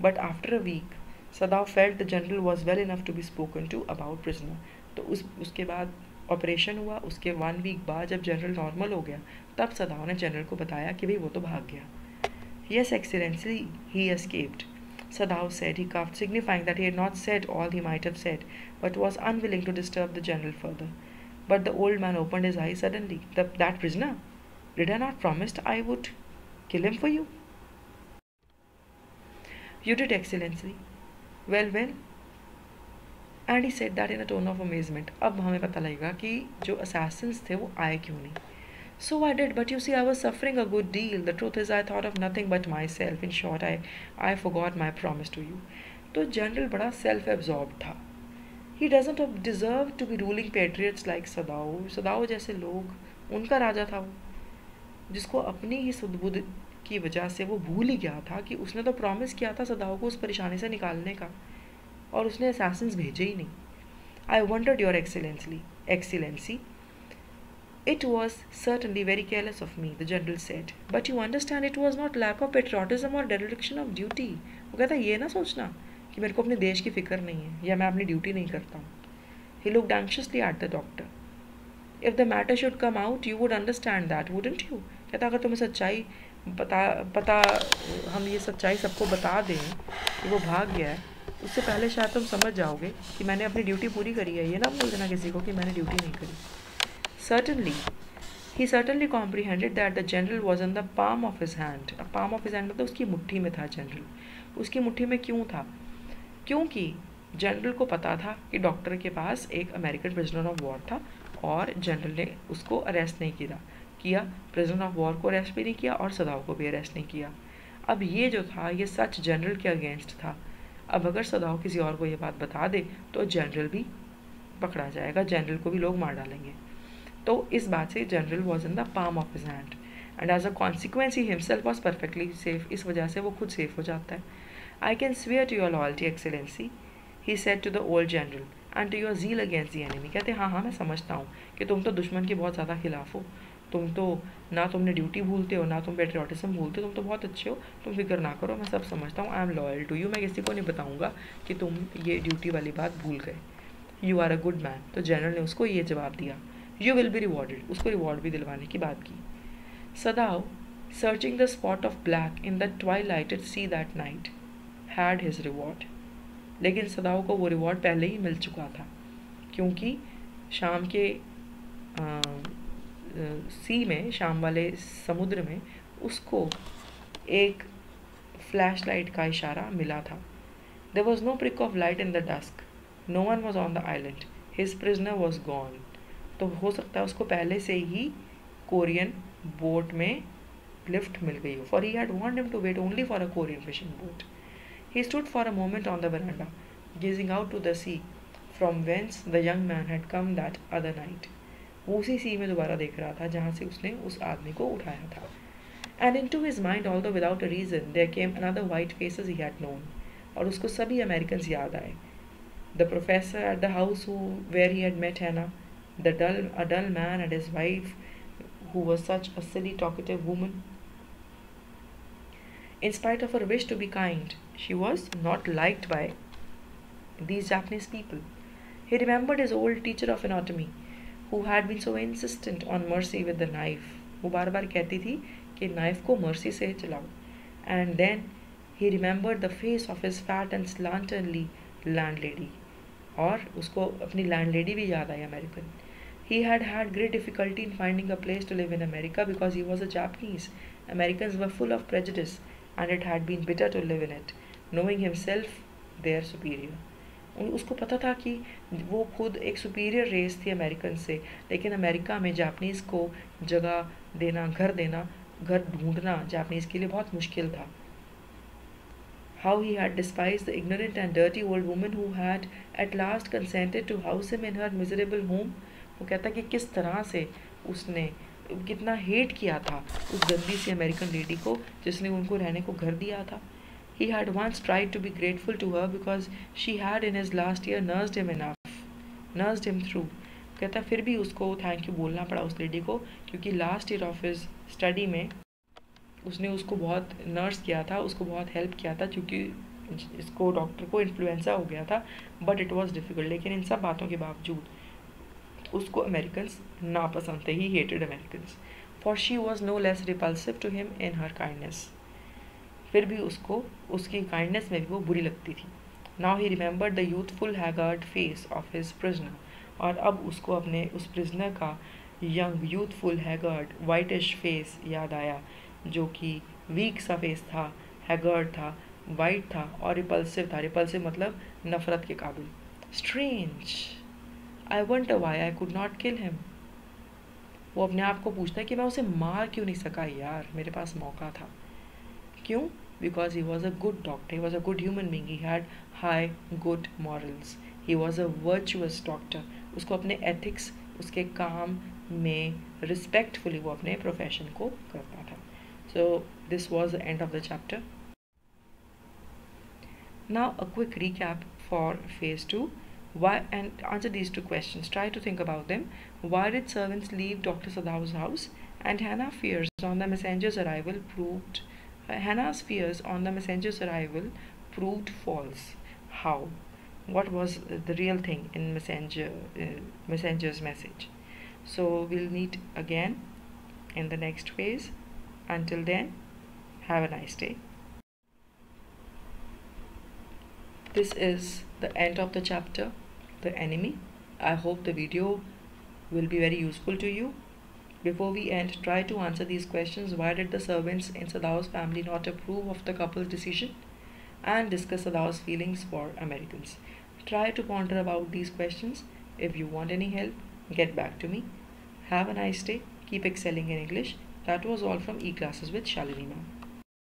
But after a week, Sadao felt the general was well enough to be spoken to about prisoner. तो उसके बाद ऑपरेशन हुआ. उसके 1 week बाद जब जनरल नॉर्मल हो गया तब सदाओ ने जनरल को बताया कि भाई वो तो भाग गया. Yes, Excellency, he escaped. Sadao said. He coughed, signifying that he had not said all he might have said, but was unwilling to disturb the general further. But the old man opened his eyes suddenly. That prisoner? Did I not promise I would kill him for you? You did, Excellency. Well, well. And he said that in a tone of amazement. अब हमें पता लगेगा कि जो assassins थे वो आए क्यों नहीं. So I did, but you see, I was suffering a good deal. The truth is, I thought of nothing but myself. In short, I forgot my promise to you. तो जनरल बड़ा self absorb था. He doesn't deserve to be ruling patriots like सदाओ. सदाओ जैसे लोग, उनका राजा था वो, जिसको अपनी ही सुध-बुध की वजह से वो भूल ही गया था कि उसने तो प्रॉमिस किया था सदाओ को उस परेशानी से निकालने का, और उसने असैसिन्स भेजे ही नहीं. I wondered, your excellency. It was certainly very careless of me, the general said. But you understand, it was not lack of patriotism or dereliction of duty. वो कहता ये ना सोचना कि मेरे को अपने देश की फिक्र नहीं है या मैं अपनी ड्यूटी नहीं करता हूँ. He looked anxiously at the doctor. If the matter should come out, you would understand that, wouldn't you? कहता अगर तुम्हें सच्चाई पता हम ये सच्चाई सबको बता दें कि वो भाग गया है, उससे पहले शायद तुम समझ जाओगे कि मैंने अपनी ड्यूटी पूरी करी है. ये ना बोल देना किसी को कि मैंने ड्यूटी नहीं करी. He certainly comprehended that the general was in the palm of his hand. Palm of his hand मतलब उसकी मुट्ठी में था जनरल. उसकी मुट्ठी में क्यों था? क्योंकि जनरल को पता था कि डॉक्टर के पास एक अमेरिकन प्रिजनर ऑफ वॉर था और जनरल ने उसको अरेस्ट नहीं किया. प्रिजनर ऑफ वॉर को अरेस्ट भी नहीं किया और सदाओ को भी अरेस्ट नहीं किया. अब ये जो था ये सच जनरल के अगेंस्ट था. अब अगर सदाओ किसी और को ये बात बता दे तो जनरल भी पकड़ा जाएगा, जनरल को भी लोग मार डालेंगे. तो इस बात से general was in the palm of his hand and as a consequence he himself was perfectly safe. इस वजह से वो खुद सेफ हो जाता है. I can swear to your loyalty excellency, he said to the old general, and to your zeal against the enemy. कहते हाँ मैं समझता हूँ कि तुम तो दुश्मन के बहुत ज़्यादा खिलाफ हो. तुम तो ना तुमने ड्यूटी भूलते हो ना तुम पेट्रियाटिज्म भूलते हो. तुम तो बहुत अच्छे हो, तुम फिक्र ना करो, मैं सब समझता हूँ. I am loyal to you. मैं किसी को नहीं बताऊँगा कि तुम ये ड्यूटी वाली बात भूल गए. You are a good man. तो जनरल ने उसको ये जवाब दिया. You will be rewarded. उसको रिवॉर्ड भी दिलवाने की बात की. Sadao, searching the spot of black in the twilighted sea that night, had his reward. लेकिन सदाओ को वो रिवॉर्ड पहले ही मिल चुका था क्योंकि शाम के सी में, शाम वाले समुद्र में उसको एक फ्लैश लाइट का इशारा मिला था. There was no prick of light in the dusk. No one was on the island. His prisoner was gone. तो हो सकता है उसको पहले से ही कोरियन बोट में लिफ्ट मिल गई हो. For he had warned him to wait only for a Korean fishing boat. He stood for a moment on the veranda, gazing out to the sea, from whence the young man had come that other night. वो उसी सी में दोबारा देख रहा था जहाँ से उसने उस आदमी को उठाया था. And into his mind, although without a reason, there came another white faces he had known. और उसको सभी Americans याद आए. The professor at the house where he had met Hannah, a dull man and his wife who was such a silly talkative woman. In spite of her wish to be kind, she was not liked by these Japanese people. He remembered his old teacher of anatomy, who had been so insistent on mercy with the knife. वो बार बार कहती थी कि knife को mercy से चलाओ. And then he remembered the face of his fat and slatternly landlady. और उसको अपनी लैंडलेडी भी याद आई American. He had had great difficulty in finding a place to live in America because he was a Japanese. Americans were full of prejudice and it had been bitter to live in it, knowing himself their superior. उसको पता था कि वो खुद एक superior race थी American से, लेकिन अमेरिका में जापानीज़ को जगह देना, घर ढूंढना जापानीज़ के लिए बहुत मुश्किल था. How he had despised the ignorant and dirty old woman who had at last consented to house him in her miserable home. वो कहता कि किस तरह से उसने कितना हेट किया था उस गंदी सी अमेरिकन लेडी को जिसने उनको रहने को घर दिया था. He had once tried to be grateful to her because she had in his last year nursed him through. कहता फिर भी उसको थैंक यू बोलना पड़ा उस लेडी को, क्योंकि last year of his study में उसने उसको बहुत नर्स किया था, उसको बहुत हेल्प किया था, क्योंकि इसको डॉक्टर को इन्फ्लुएंजा हो गया था. But it was difficult. लेकिन इन सब बातों के बावजूद उसको अमेरिकन्स नापसंद थे. He hated Americans for she was no less repulsive to him in her kindness. फिर भी उसको उसकी काइंडनेस में भी वो बुरी लगती थी. Now he remembered the youthful haggard face of his prisoner. और अब उसको अपने उस प्रिजनर का young youthful haggard whitish face याद आया, जो कि वीक सा फेस था, हैगार्ड था, वाइट था और रिपल्सिव था. रिपल्सिव मतलब नफरत के काबिल. Strange, I wonder why I could not kill him. वो अपने आप को पूछता है कि मैं उसे मार क्यों नहीं सका यार, मेरे पास मौका था. क्यों? Because he was a good doctor, he was a good human being, he had high good morals, he was a virtuous doctor. उसको अपने ethics, उसके काम में respectfully वो अपने profession को करता था. So this was the end of the chapter. Now a quick recap for phase 2. Why, and answer these two questions. Try to think about them. Why did servants leave Dr. Sadav's house? And Hannah's fears on the messenger's arrival proved false. How? What was the real thing in messenger's message? So we'll meet again in the next phase. Until then, have a nice day. This is the end of the chapter, The Enemy. I hope the video will be very useful to you. Before we end, try to answer these questions. Why did the servants in Sadav's family not approve of the couple's decision? And discuss Sadav's feelings for Americans. Try to ponder about these questions. If you want any help, get back to me. Have a nice day. Keep excelling in English. That was all from E-Classes with Shalini ma'am.